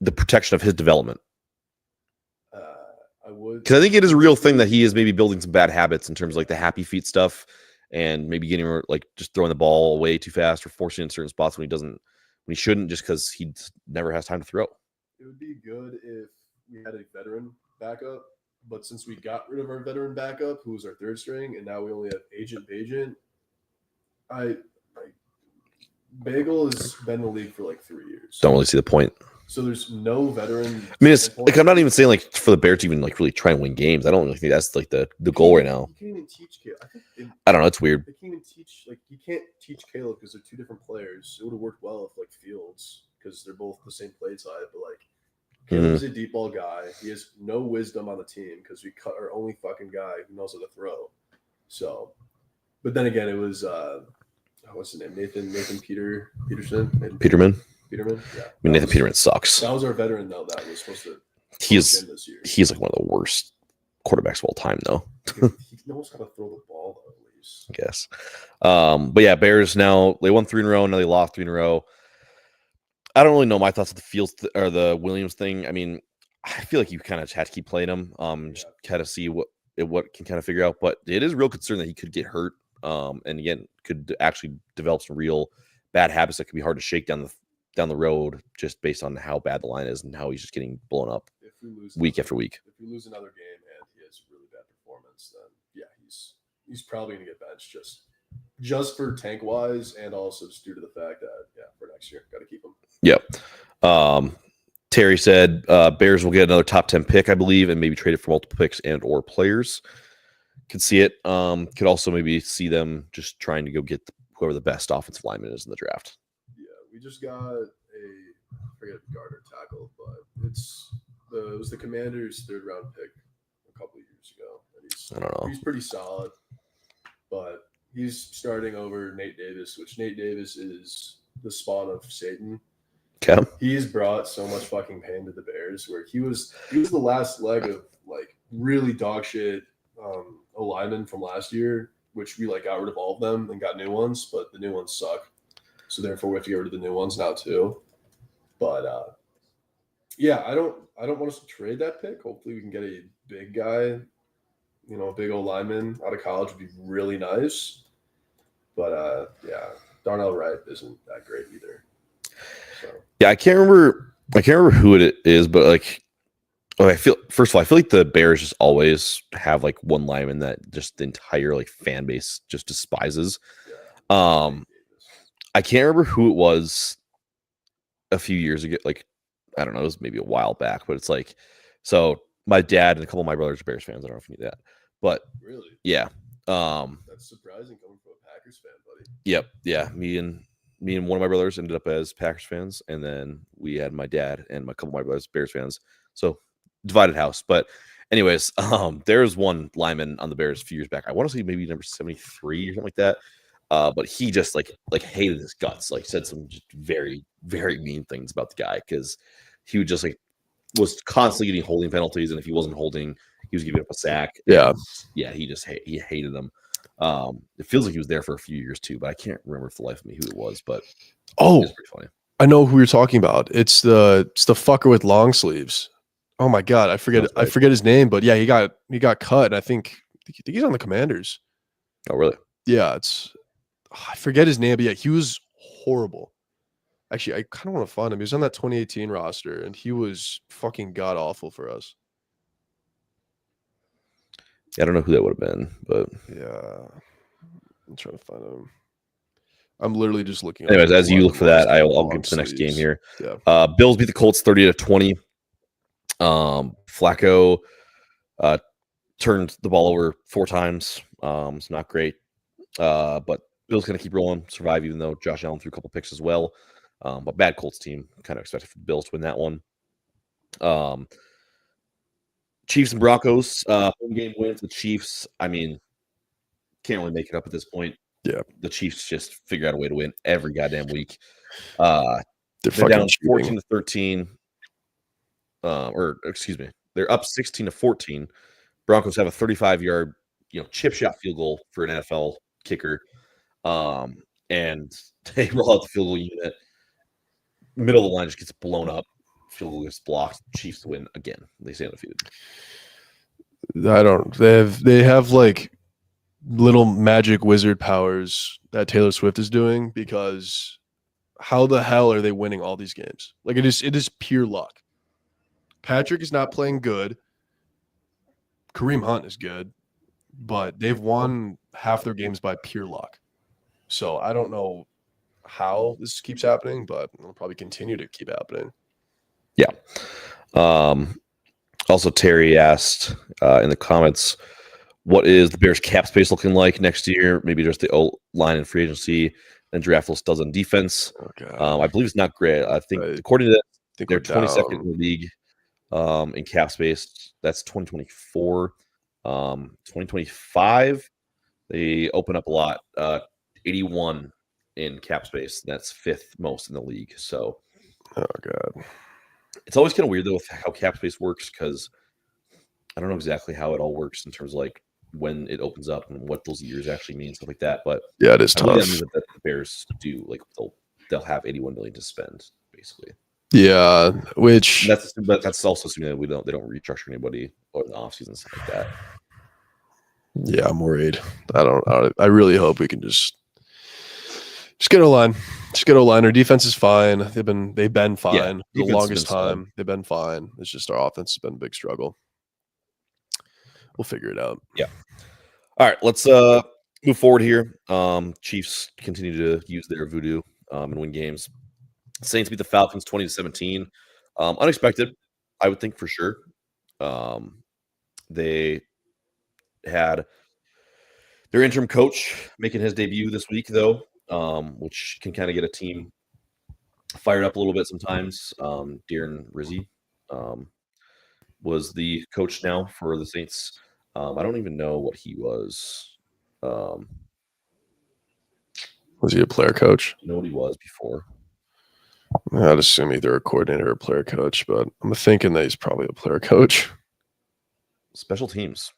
the protection of his development? I would, because I think it is a real thing that he is maybe building some bad habits in terms of like the happy feet stuff and maybe getting like just throwing the ball away too fast or forcing in certain spots when he shouldn't, just because he never has time to throw. It would be good if we had a veteran backup, but since we got rid of our veteran backup, who was our 3rd string, and now we only have Agent Bagent, Bagel has been in the league for like 3 years. Don't really see the point. So there's no veteran. I mean, it's like I'm not even saying like for the Bears to even like really try and win games. I don't really think that's like the goal right now. You can't even teach Caleb. I don't know. It's weird. They can't even teach you can't teach Caleb because they're 2 different players. It would have worked well if like Fields, because they're both the same play type, but like Caleb's a deep ball guy. He has no wisdom on the team because we cut our only fucking guy who knows how to throw. So, but then again, it was what's his name? Nathan Peterson. Peterman. Yeah. I mean, Nathan Peterman sucks. That was our veteran though. That was supposed to. He's like one of the worst quarterbacks of all time, though. He knows how to throw the ball, though, at least. I guess. But yeah, Bears now they won 3 in a row. Now they lost 3 in a row. I don't really know my thoughts of the Fields or the Williams thing. I mean, I feel like you kind of have to keep playing him, just kind of see what can kind of figure out. But it is a real concern that he could get hurt and again could actually develop some real bad habits that could be hard to shake down the road just based on how bad the line is and how he's just getting blown up week after week. If we lose another game and he has really bad performance, then yeah, he's probably going to get benched just for tank wise, and also just due to the fact that for next year, got to keep him. Yep. Terry said Bears will get another top 10 pick, I believe, and maybe trade it for multiple picks and or players. Could see it. Could also maybe see them just trying to go get whoever the best offensive lineman is in the draft. Yeah, we just got I forget the guard or tackle, but it was the Commanders' 3rd round pick a couple of years ago. And I don't know. He's pretty solid, but he's starting over Nate Davis, which Nate Davis is the spawn of Satan. Okay. He's brought so much fucking pain to the Bears, where he was the last leg of like really dog shit linemen from last year, which we like got rid of all of them and got new ones, but the new ones suck. So therefore we have to get rid of the new ones now too. But yeah, I don't want us to trade that pick. Hopefully we can get a big guy, a big old lineman out of college would be really nice. But yeah, Darnell Wright isn't that great either. So. Yeah, I can't remember who it is, but like, I feel like the Bears just always have like one lineman that just the entire like fan base just despises. Yeah. I can't remember who it was a few years ago. Like, I don't know, it was maybe a while back, but it's like, so my dad and a couple of my brothers are Bears fans. I don't know if you knew that, but really, yeah. That's surprising coming from a Packers fan, buddy. Yep. Yeah. Me and one of my brothers ended up as Packers fans, and then we had my dad and a couple of my brothers Bears fans. So divided house. But anyways, there's one lineman on the Bears a few years back. I want to say maybe number 73 or something like that. But he just like hated his guts, like said some just very, very mean things about the guy because he would just like was constantly getting holding penalties, and if he wasn't holding, he was giving up a sack. Yeah. Yeah, he hated them. It feels like he was there for a few years too, but I can't remember for the life of me who it was. But it's pretty funny. I know who you're talking about. It's the fucker with long sleeves. Oh my god, I forget his name, but yeah, he got cut. And I think he's on the Commanders. Oh really? Yeah, I forget his name, but yeah, he was horrible. Actually, I kind of want to find him. He was on that 2018 roster, and he was fucking god awful for us. I don't know who that would have been, but yeah, I'm trying to find him. I'm literally just looking. Anyways, as you look for that, I'll get to the next game here. Yeah. Bills beat the Colts 30-20. Flacco turned the ball over 4 times. It's not great, but Bills going to keep rolling, survive, even though Josh Allen threw a couple picks as well. But bad Colts team, kind of expected for the Bills to win that one. Chiefs and Broncos, home game win for the Chiefs. I mean, can't really make it up at this point. Yeah, the Chiefs just figure out a way to win every goddamn week. They're down 14-13. Or excuse me, they're up 16-14. Broncos have a 35-yard, chip shot field goal for an NFL kicker. And they roll out the field goal unit. Middle of the line just gets blown up. Field goal gets blocked. Chiefs win again. They stay undefeated. They have like little magic wizard powers that Taylor Swift is doing, because how the hell are they winning all these games? Like it is pure luck. Patrick is not playing good. Kareem Hunt is good, but they've won half their games by pure luck. So I don't know how this keeps happening, but it'll probably continue to keep happening. Yeah. Also, Terry asked in the comments, what is the Bears cap space looking like next year? Maybe just the O-line and free agency and draft list does on defense. Okay. I believe it's not great. I think according to that, they're 22nd in the league in cap space. That's 2024. 2025, they open up a lot. 81 in cap space. That's 5th most in the league. So, oh god, it's always kind of weird though with how cap space works, because I don't know exactly how it all works in terms of like when it opens up and what those years actually mean, stuff like that. But yeah, it is tough. That means that the Bears do, like, they'll have 81 million to spend basically. Yeah, which that's also assuming that they don't restructure anybody or in the offseason, stuff like that. Yeah, I'm worried. I really hope we can just get O-line. Just get O-line. Our defense is fine. They've been fine. The defense has longest been solid. time. They've been fine. It's just our offense has been a big struggle. We'll figure it out. Yeah. All right, let's move forward here. Chiefs continue to use their voodoo and win games. Saints beat the Falcons 20-17. Unexpected, I would think for sure. They had their interim coach making his debut this week, though, which can kind of get a team fired up a little bit sometimes. Darren Rizzi was the coach now for the Saints. I don't even know what he was. Was he a player coach? I know what he was before. I'd assume either a coordinator or a player coach, but I'm thinking that he's probably a player coach. Special teams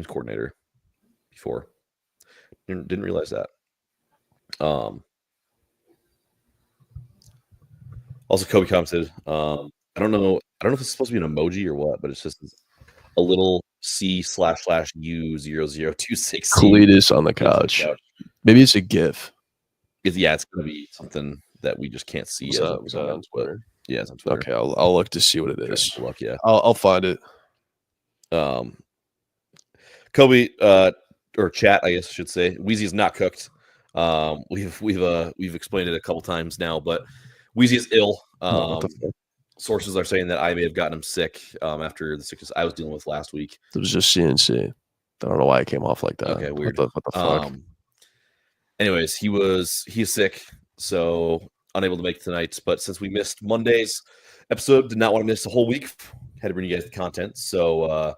coordinator before. Didn't realize that. Also, Kobe commented, I don't know if it's supposed to be an emoji or what, but it's just a little C//U0026. Cletus on the couch. Maybe it's a GIF. Yeah, it's gonna be something that we just can't see. Is that on Twitter? Yeah, it's on Twitter. Okay, I'll look to see what it is. Good luck, yeah. I'll find it. Kobe, or chat, I guess I should say. Wheezy is not cooked. We've explained it a couple times now, but Wheezy is ill. Sources are saying that I may have gotten him sick after the sickness I was dealing with last week. It was just CNC. I don't know why it came off like that. Okay, weird. What the fuck? Anyways, he's sick, so unable to make it tonight. But since we missed Monday's episode, did not want to miss the whole week. Had to bring you guys the content, so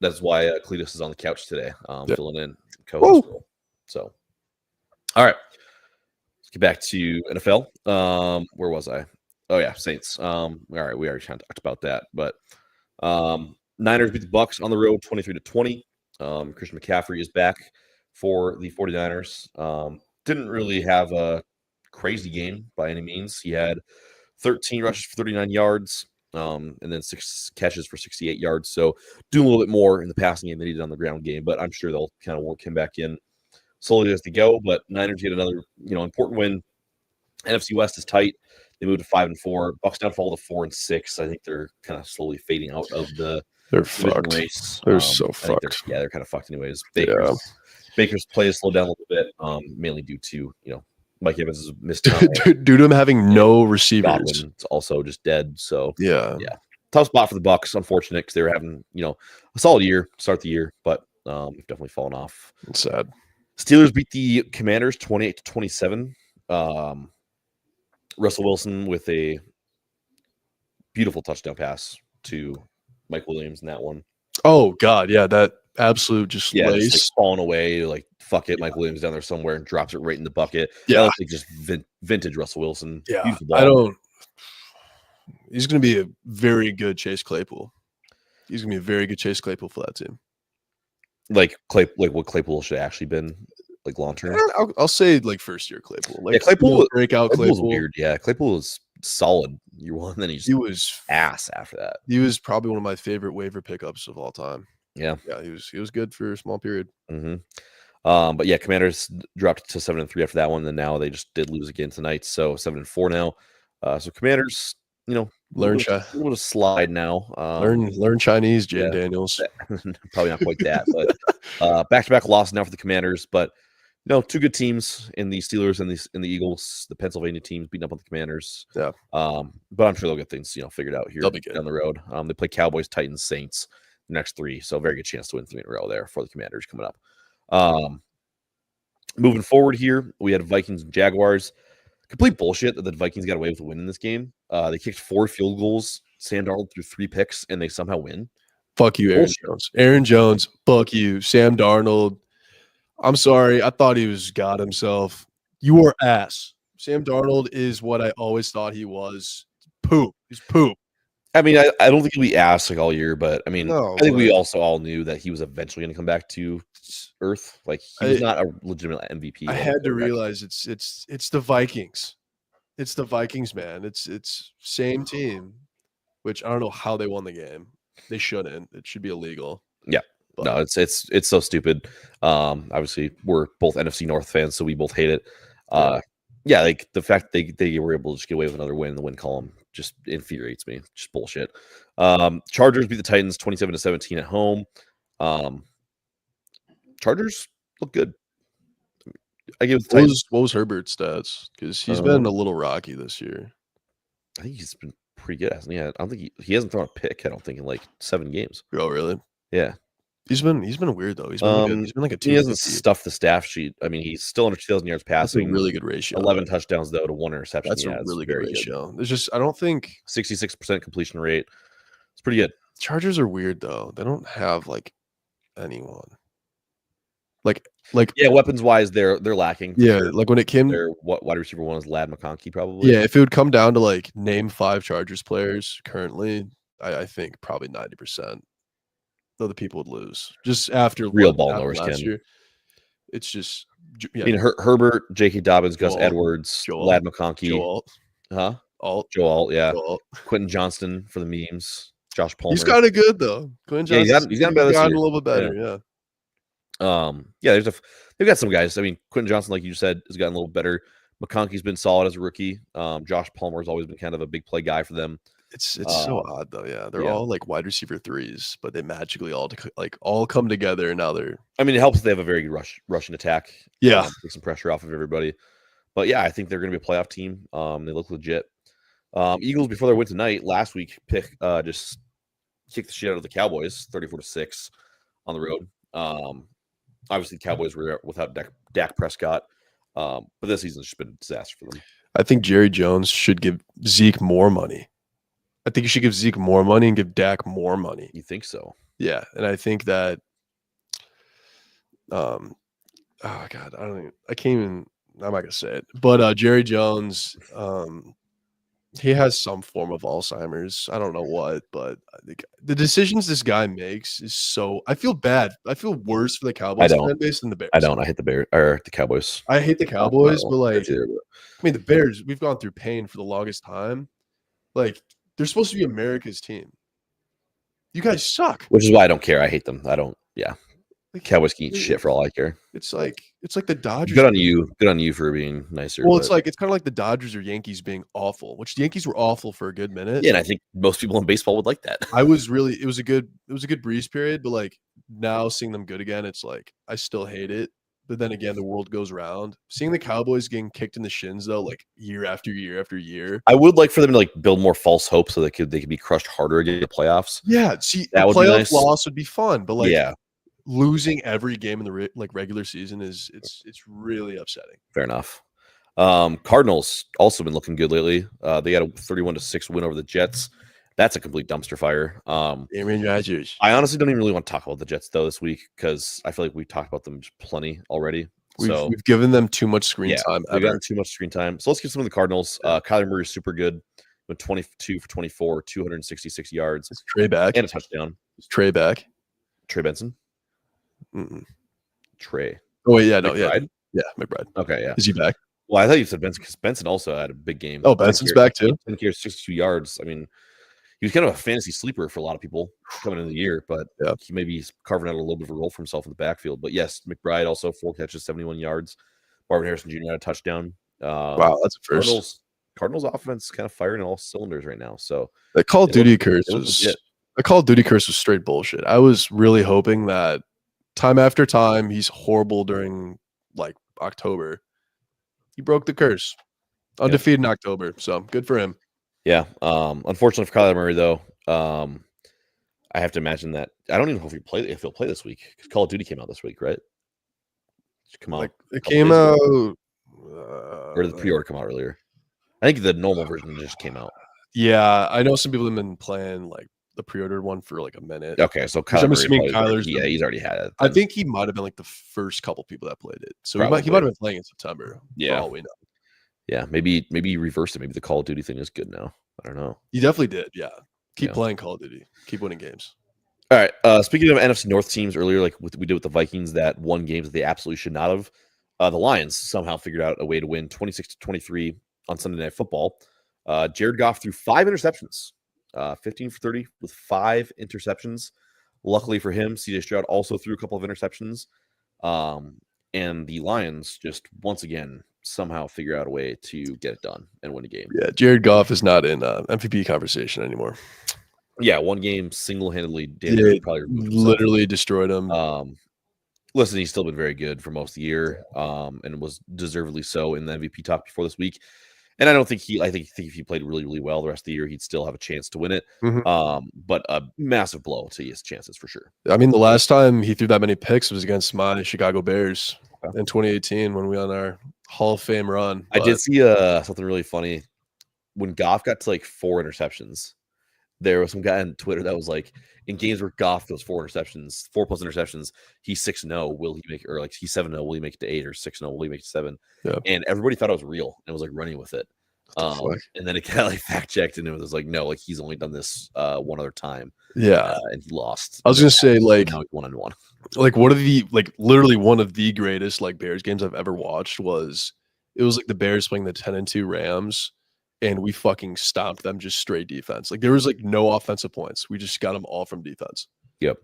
that's why Cletus is on the couch today, filling in co-host role. So, all right, let's get back to NFL. Where was I? Oh yeah, Saints. All right, we already kind of talked about that, but Niners beat the Bucks on the road, 23-20. Christian McCaffrey is back for the 49ers. Didn't really have a crazy game by any means. He had 13 rushes for 39 yards, and then 6 catches for 68 yards. So doing a little bit more in the passing game than he did on the ground game, but I'm sure they'll kind of work him back in slowly as they go. But Niners get another, important win. NFC West is tight. They moved to 5-4. Bucks down fall to 4-6. I think they're kind of slowly fading out of the fucked. race. They're so fucked. They're kind of fucked anyways. Baker's play has slowed down a little bit, mainly due to Mike Evans' missed time. Due to him having no receivers. Godwin's also just dead. So yeah, tough spot for the Bucks. Unfortunate because they were having a solid year start the year, but definitely fallen off. It's sad. Steelers beat the Commanders 28-27. Russell Wilson with a beautiful touchdown pass to Mike Williams in that one. Oh God, yeah, that absolute just lace. Just falling away, like fuck it. Mike Williams down there somewhere and drops it right in the bucket. Yeah, like just vintage Russell Wilson. Yeah, I don't. He's going to be a very good Chase Claypool. He's going to be a very good Chase Claypool for that team. Like what Claypool should have actually been, like long term. I'll say like first year Claypool. Like Claypool breakout. Claypool's weird. Yeah, Claypool was solid year one. Then he was ass after that. He was probably one of my favorite waiver pickups of all time. Yeah, he was good for a small period. Mm-hmm. But yeah, Commanders dropped to 7-3 after that one. And now they just did lose again tonight, so 7-4 now. So Commanders, learn a little bit of slide now. Learn Chinese, Jay Daniels. Probably not quite that, but back-to-back loss now for the Commanders. But two good teams in the Steelers and the Eagles, the Pennsylvania teams beating up on the Commanders. Yeah. But I'm sure they'll get things figured out here down the road. They play Cowboys, Titans, Saints the next 3, so very good chance to win 3 in a row there for the Commanders coming up. Moving forward here, we had Vikings and Jaguars. Complete bullshit that the Vikings got away with a win in this game. They kicked 4 field goals. Sam Darnold threw 3 picks, and they somehow win. Fuck you, Aaron Jones. Aaron Jones, fuck you. Sam Darnold. I'm sorry. I thought he was God himself. You were ass. Sam Darnold is what I always thought he was. Poop. He's poop. I mean, I don't think he'll be ass like all year, but I mean, I think we also all knew that he was eventually going to come back to Earth. Like he was not a legitimate MVP. I had to realize it's the Vikings. It's the Vikings, man. It's same team, which I don't know how they won the game. They shouldn't. It should be illegal. Yeah. But No, it's so stupid. Obviously we're both NFC North fans, so we both hate it. Yeah, like the fact they were able to just get away with another win in the win column just infuriates me. Just bullshit. Chargers beat the Titans 27-17 at home. Chargers look good. I give it the Titans. what was Herbert's stats? Because he's been a little rocky this year. I think he's been pretty good, hasn't he? I don't think he hasn't thrown a pick, I don't think, in like 7 games. Oh, really? Yeah. He's been weird though. He's been like a he hasn't stuffed the staff sheet. I mean, he's still under 2,000 yards That's passing. a really good ratio. 11 touchdowns though to 1 interception. That's a really good ratio. There's just I don't think 66% completion rate. It's pretty good. Chargers are weird though. They don't have like anyone. Like yeah, weapons wise, they're lacking. Yeah, like when it came, their wide receiver one is Lad McConkey probably. Yeah, if it would come down to like name 5 Chargers players currently, I think probably 90% of the people would lose just after real ball knowers last can. year. It's just I mean Herbert, J.K. Dobbins, Gus Edwards, Lad McConkey, Joe Alt, yeah, Quentin Johnston for the memes, Josh Palmer. He's kind of good though. Quentin Johnston, he's gotten better this year. A little bit better, yeah. They've got some guys. I mean, Quentin Johnston, like you said, has gotten a little better. McConkey's been solid as a rookie. Josh Palmer's always been kind of a big play guy for them. It's so odd though. Yeah, they're all like wide receiver 3s, but they magically all come together, and now they're. I mean, it helps they have a very good rushing attack. Yeah, take some pressure off of everybody. But yeah, I think they're going to be a playoff team. They look legit. Eagles before their win tonight last week just kicked the shit out of the Cowboys 34-6 on the road. Obviously, the Cowboys were without Dak Prescott, but this season's just been a disaster for them. I think Jerry Jones should give Zeke more money. I think you should give Zeke more money and give Dak more money. You think so? Yeah, and I think that. Oh God, I'm not gonna say it, but Jerry Jones, he has some form of Alzheimer's. I don't know what, but I think the decisions this guy makes is so. I feel bad. I feel worse for the Cowboys fan base than the Bears. I don't. I hate the Bears or the Cowboys. I hate the Cowboys, but like, I mean, the Bears. We've gone through pain for the longest time. Like, they're supposed to be America's team. You guys suck. Which is why I don't care. I hate them. I don't. Yeah. Like, Cowboys can eat shit for all I care. It's like the Dodgers. Good on you. Good on you for being nicer. Well, it's kind of like the Dodgers or Yankees being awful, which the Yankees were awful for a good minute. Yeah, and I think most people in baseball would like that. It was a good breeze period, but like now seeing them good again, it's like I still hate it. But then again, the world goes round. Seeing the Cowboys getting kicked in the shins though, like year after year after year. I would like for them to like build more false hope so they could be crushed harder again in the playoffs. Yeah, see, that would playoff nice. Loss would be fun, but like losing every game in the regular season it's really upsetting. Fair enough. Cardinals also been looking good lately. They got a 31-6 win over the Jets. That's a complete dumpster fire. Aaron Rodgers. I honestly don't even really want to talk about the Jets though this week because I feel like we've talked about them plenty already. We've given them too much screen time. We've gotten too much screen time. So let's give some of the Cardinals. Kyler Murray is super good. Went 22 for 24, 266 yards. Is Trey back? And a touchdown. Is Trey back? Trey Benson? Mm-mm. Trey. Oh wait, yeah, no, McBride? Yeah, McBride. Okay, yeah. Is he back? Well, I thought you said Benson because Benson also had a big game. Oh, Benson's back too. 10 carries, 62 yards. I mean, he was kind of a fantasy sleeper for a lot of people coming into the year, but he maybe he's carving out a little bit of a role for himself in the backfield. But yes, McBride also 4 catches, 71 yards. Marvin Harrison Jr. had a touchdown. Wow, that's a first. Cardinals offense kind of firing on all cylinders right now. So the Call of Duty curse was straight bullshit. I was really hoping that time after time he's horrible during like October. He broke the curse. Undefeated in October. So good for him. Yeah. Unfortunately for Kyler Murray though, I have to imagine that I don't even know if he'll play this week because Call of Duty came out this week, right? Come on. Like, it came out or did the pre-order come out earlier? I think the normal version just came out. Yeah, I know some people have been playing like the pre-ordered one for like a minute. Okay, so I'm assuming Kyler's. Yeah, he's already had it. I think he might have been like the first couple people that played it. So he might have been playing in September. Yeah, for all we know. Yeah, maybe he reversed it. Maybe the Call of Duty thing is good now. I don't know. He definitely did. Yeah, keep playing Call of Duty. Keep winning games. All right. Speaking of NFC North teams earlier, like we did with the Vikings, that won games that they absolutely should not have. The Lions somehow figured out a way to win 26-23 on Sunday Night Football. Jared Goff threw 5 interceptions, 15 for 30 with 5 interceptions. Luckily for him, CJ Stroud also threw a couple of interceptions. And the Lions just once again somehow figure out a way to get it done and win a game. Yeah, Jared Goff is not in MVP conversation anymore. Yeah, one game single-handedly probably literally destroyed him. Listen, he's still been very good for most of the year, and was deservedly so in the MVP talk before this week. And I think if he played really, really well the rest of the year, he'd still have a chance to win it. But a massive blow to his chances for sure. I mean, the last time he threw that many picks was against my Chicago Bears in 2018 when we were on our Hall of Fame run. I did see something really funny. When Goff got to like 4 interceptions, there was some guy on Twitter that was like, in games where Goff throws 4 plus interceptions, he's 6-0. Will he make, or like he's 7-0? Will he make it to 8 or 6-0? Will he make it to 7? Yeah. And everybody thought it was real and was like running with it. And then it got like fact checked, and it was like, no, like he's only done this one other time. Yeah, and he lost. I was gonna say like now 1-1. Like literally one of the greatest like Bears games I've ever watched was like the Bears playing the 10-2 Rams. And we fucking stomped them just straight defense. Like there was like no offensive points. We just got them all from defense. Yep.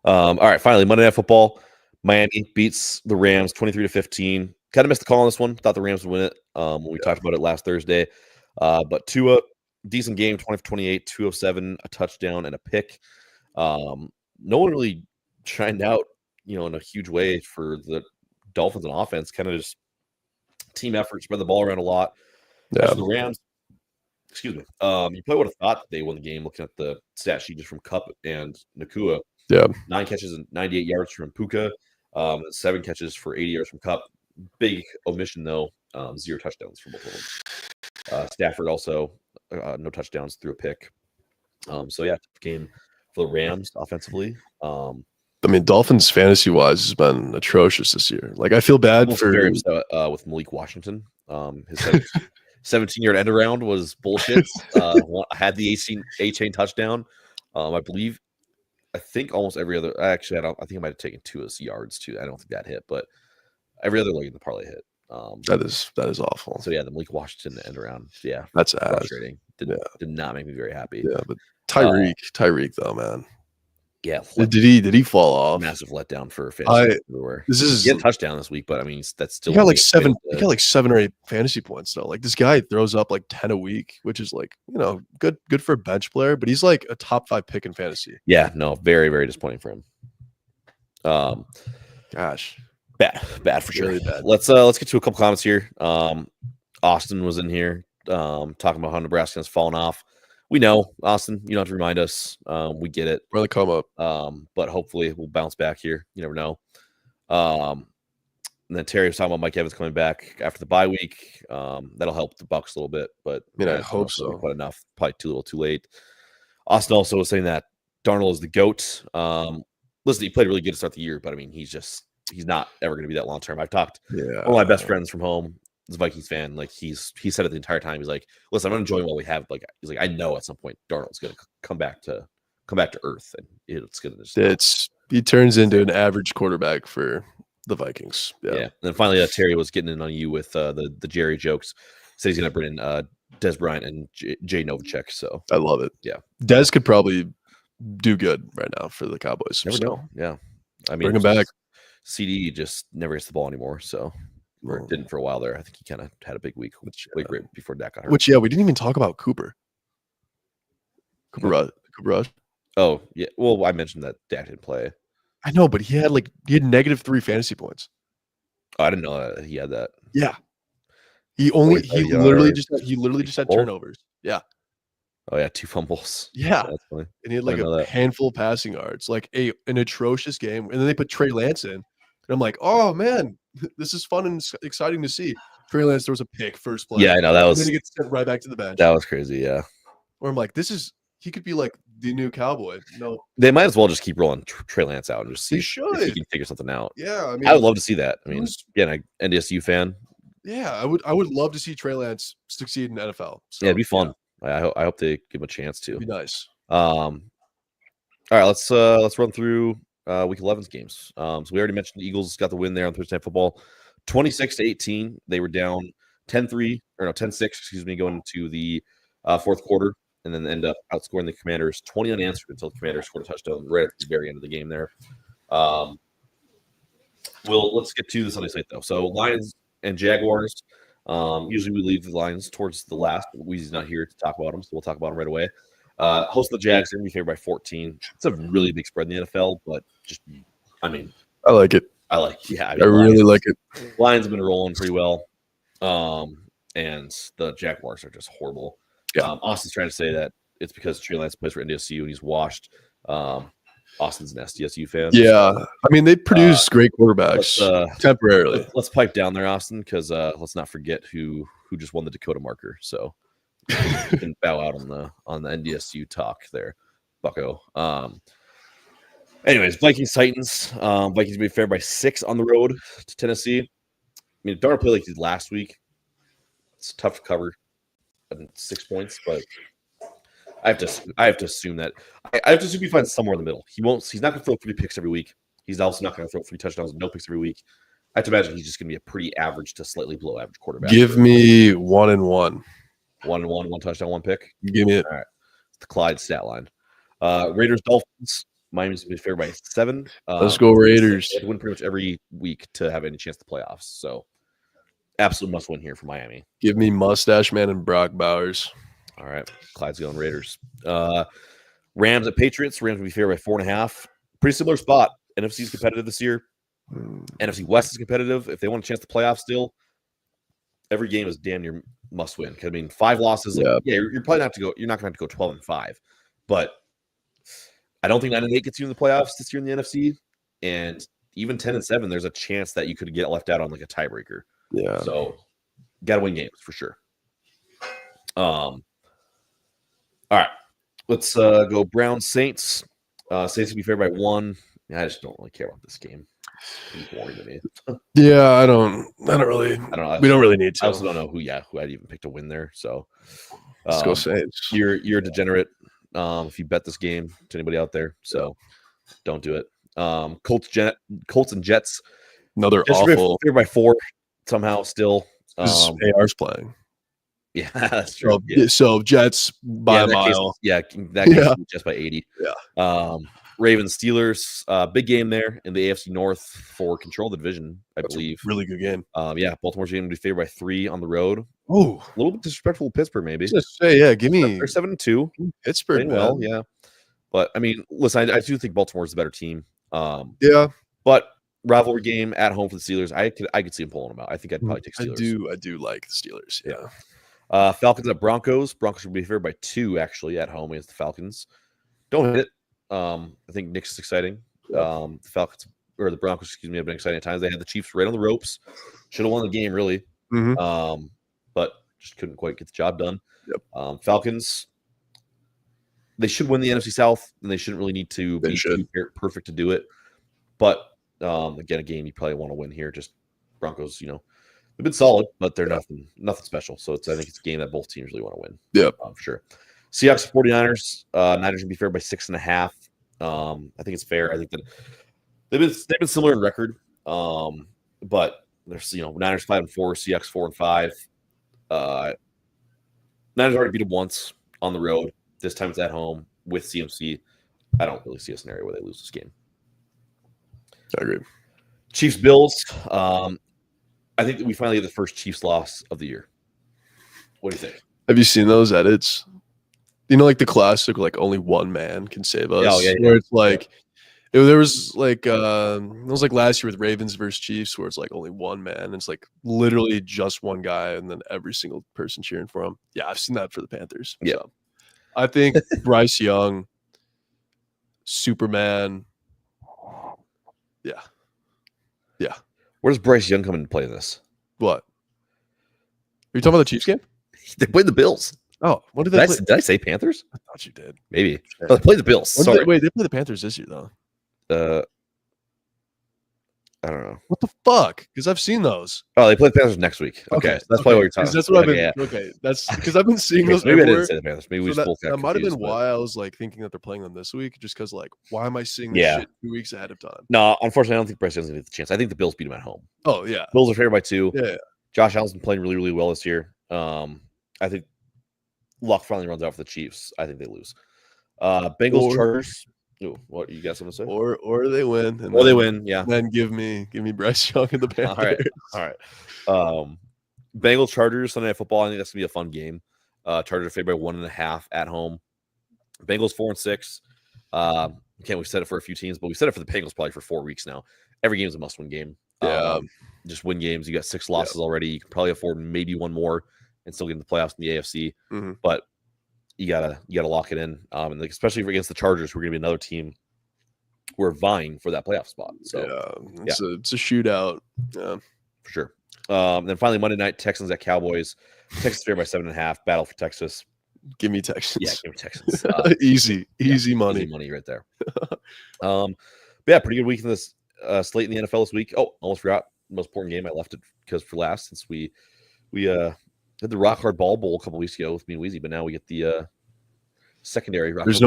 All right. Finally, Monday Night Football. Miami beats the Rams 23-15. Kind of missed the call on this one. Thought the Rams would win it when we talked about it last Thursday. But Tua, decent game, 20-28, 207, a touchdown and a pick. No one really shined out, in a huge way for the Dolphins on offense. Kind of just team effort, spread the ball around a lot. Yeah. The Rams. Excuse me. You probably would have thought they won the game looking at the stat sheet just from Kupp and Nakua. Yeah. 9 catches and 98 yards from Puka. 7 catches for 80 yards from Kupp. Big omission, though. 0 touchdowns for both of them. Stafford also no touchdowns through a pick. So, yeah, game for the Rams offensively. I mean, Dolphins fantasy-wise has been atrocious this year. Like, I feel bad for very upset, with Malik Washington. His 17-yard end around was bullshit. Had the 18 touchdown. I think almost every other. Actually, I think I might have taken 2 yards too. I don't think that hit, but every other leg in the parlay hit. That is awful. So yeah, the Malik Washington end around. Yeah, that's frustrating. Did not make me very happy. Yeah, but Tyreek though, man. Yeah, did he fall off? Massive letdown for fantasy everywhere. He had a touchdown this week, but I mean that's still he got like 7. He got like 7 or 8 fantasy points though. Like this guy throws up like 10 a week, which is like good for a bench player, but he's like a top 5 pick in fantasy. Yeah, no, very very disappointing for him. Gosh, bad for sure. Really bad. Let's get to a couple comments here. Austin was in here talking about how Nebraska has fallen off. We know, Austin, you don't have to remind us. We get it. We're on the come up. But hopefully we'll bounce back here. You never know. And then Terry was talking about Mike Evans coming back after the bye week. That'll help the Bucs a little bit, but I hope so. Quite enough. Probably too little, too late. Austin also was saying that Darnold is the GOAT. Listen, he played really good to start the year, but I mean, he's not ever going to be that long term. I've talked. One of my best friends from home, is a Vikings fan. Like he said it the entire time. He's like, listen, I'm enjoying what we have. Like he's like, I know at some point Darnold's going to come back to earth, and it's going to. He turns into an average quarterback for the Vikings. Yeah. And then finally, Terry was getting in on you with the Jerry jokes. Said he's going to bring in Des Bryant and Jay Novacek. So I love it. Yeah, Des could probably do good right now for the Cowboys. Never know. Yeah, I mean, bring him back. CD just never gets the ball anymore. So. Or didn't for a while there. I think he kind of had a big week, right before Dak got hurt. Which, we didn't even talk about Cooper Rush. Oh, yeah. Well, I mentioned that Dak didn't play. I know, but he had -3 fantasy points. Oh, I didn't know that he had that. Yeah. He literally just had turnovers. Yeah. Oh, yeah. 2 fumbles. Yeah. That's funny. And he had like a handful of passing yards, like an atrocious game. And then they put Trey Lance in. And I'm like, oh, man, this is fun and exciting to see. Trey Lance, there was a pick first play. Yeah, I know. That was. And then he gets sent right back to the bench. That was crazy, yeah. Or I'm like, he could be like the new Cowboy. No. They might as well just keep rolling Trey Lance out and just see if he can figure something out. Yeah, I mean, I would love to see that. I mean, an NDSU fan. Yeah, I would love to see Trey Lance succeed in NFL. So, yeah, it'd be fun. Yeah. I hope they give him a chance to. It'd be nice. All right, let's run through Week 11's games. So we already mentioned the Eagles got the win there on Thursday Night Football, 26-18. They were down 10-6, going into the fourth quarter, and then end up outscoring the Commanders 20 unanswered until the Commanders scored a touchdown right at the very end of the game there. Let's get to the Sunday slate though. So Lions and Jaguars. Usually we leave the Lions towards the last, but Weezy's not here to talk about them, so we'll talk about them right away. Host of the Jags, they're going to be favored by 14. It's a really big spread in the NFL, but I like it. I really like it. Lions have been rolling pretty well, and the Jaguars are just horrible. Yeah. Austin's trying to say that it's because Trey Lance plays for NDSU and he's washed. Austin's an SDSU fan. Yeah, I mean they produce great quarterbacks temporarily. Let's pipe down there, Austin, because let's not forget who just won the Dakota marker. So you can bow out on the NDSU talk there, Bucko. Anyways, Vikings Titans. Vikings be fair by 6 on the road to Tennessee. I mean, don't play like he did last week. It's tough to cover 6 points, but I have to assume that he finds somewhere in the middle. He's not going to throw 3 picks every week. He's also not going to throw 3 touchdowns and no picks every week. I have to imagine he's just going to be a pretty average to slightly below average quarterback. Give me 1-1. 1-1, 1 touchdown, 1 pick. Give me it. All right. It's the Clyde stat line. Raiders Dolphins. Miami's going to be favored by 7. Let's go Raiders. They win pretty much every week to have any chance to playoffs. So absolute must win here for Miami. Give me Mustache Man and Brock Bowers. All right. Clyde's going Raiders. Rams at Patriots. Rams will be favored by 4.5. Pretty similar spot. NFC's competitive this year. NFC West is competitive. If they want a chance to playoffs still, every game is damn near must win. I mean, 5 losses. You're probably not going to have to go 12-5. But I don't think 9-8 gets you in the playoffs this year in the NFC. And even 10-7, there's a chance that you could get left out on like a tiebreaker. Yeah. So got to win games for sure. All right. Let's go Browns Saints. Saints will be favored by 1. I just don't really care about this game. It's boring to me. Yeah, I don't really. I don't know. We don't really need to. I also don't know who I'd even pick to win there. So let's go Saints. You're a degenerate if you bet this game to anybody out there. So don't do it. Colts and Jets. Another awful. Favored by 4 somehow still. AR's playing. Yeah, that's true. So Jets by a mile. That case just by 80. Yeah. Ravens Steelers, big game there in the AFC North for control of the division, I believe. Really good game. Baltimore's going to be favored by 3 on the road. Ooh, a little bit disrespectful to Pittsburgh, maybe. Just say, give me. They're 7-2. Pittsburgh, well, yeah. But I mean, listen, I do think Baltimore's the better team. But rivalry game at home for the Steelers, I could see them pulling them out. I think I'd probably take Steelers. I do like the Steelers. Yeah. Falcons at Broncos. Broncos will be favored by 2 actually at home against the Falcons. Don't hit it. I think Nick's is exciting. The Falcons or the Broncos, have been exciting at times. They had the Chiefs right on the ropes. Should have won the game, really. But just couldn't quite get the job done. Yep. Falcons, they should win the NFC South, and they shouldn't really need to be perfect to do it. But again, a game you probably want to win here. Just Broncos, they've been solid, but they're nothing special. So I think it's a game that both teams really want to win. Yeah, for sure. Seahawks 49ers. Niners going to be favored by 6.5. I think it's fair. I think that they've been similar in record. But there's Niners 5-4, Seahawks 4-5. Niners already beat them once on the road. This time it's at home with CMC. I don't really see a scenario where they lose this game. I agree. Chiefs Bills. I think that we finally get the first Chiefs loss of the year. What do you think? Have you seen those edits? Like the classic, like only one man can save us. Oh, yeah. Where it's like, there was like, it was like last year with Ravens versus Chiefs, where it's like only one man. And it's like literally just one guy, and then every single person cheering for him. Yeah, I've seen that for the Panthers. Yeah, so I think Bryce Young, Superman. Yeah. Where does Bryce Young come into play in this? What? Are you talking about the Chiefs game? They played the Bills. Oh, what did they play? Did I say Panthers? I thought you did. Maybe. Oh, they played the Bills. Sorry. They play the Panthers this year, though. I don't know. What the fuck? Because I've seen those. Oh, they play the Panthers next week. Okay. So that's probably what you're talking about. That's what I've been. Yeah. Okay. That's because I've been seeing those. Maybe I didn't say the Panthers. Maybe we just both got that might have been but why I was like thinking that they're playing them this week, just because like, why am I seeing this shit 2 weeks ahead of time? No, unfortunately, I don't think Bryce Young's gonna get the chance. I think the Bills beat him at home. Oh yeah. Bills are favored by 2. Yeah. Josh Allen's been playing really, really well this year. I think luck finally runs out for the Chiefs, I think they lose. Bengals, Or- Chargers. Ooh, what you got something to say? Or they win. And Or they then- win, yeah. Then give me Bryce Young and the Panthers. All right. Bengals, Chargers, Sunday Night Football. I think that's gonna be a fun game. Chargers are favored by 1.5 at home. Bengals 4-6. Again, we've said it for a few teams, but we said it for the Bengals probably for 4 weeks now. Every game is a must-win game. Yeah. Just win games. You got 6 losses already. You can probably afford maybe one more and still get in the playoffs in the AFC. Mm-hmm. But you gotta lock it in. And especially against the Chargers, we're gonna be another team we're vying for that playoff spot. So it's a shootout. Yeah, for sure. Then finally Monday night, Texans at Cowboys. Texas favored by 7.5. Battle for Texas. Give me Texans. Yeah, give me Texans. Easy money. Easy money right there. But yeah, pretty good week in this slate in the NFL this week. Oh, almost forgot the most important game. I left it because for last, since we had the Rock Hard Ball Bowl a couple weeks ago with me and Weezy, but now we get the secondary. There's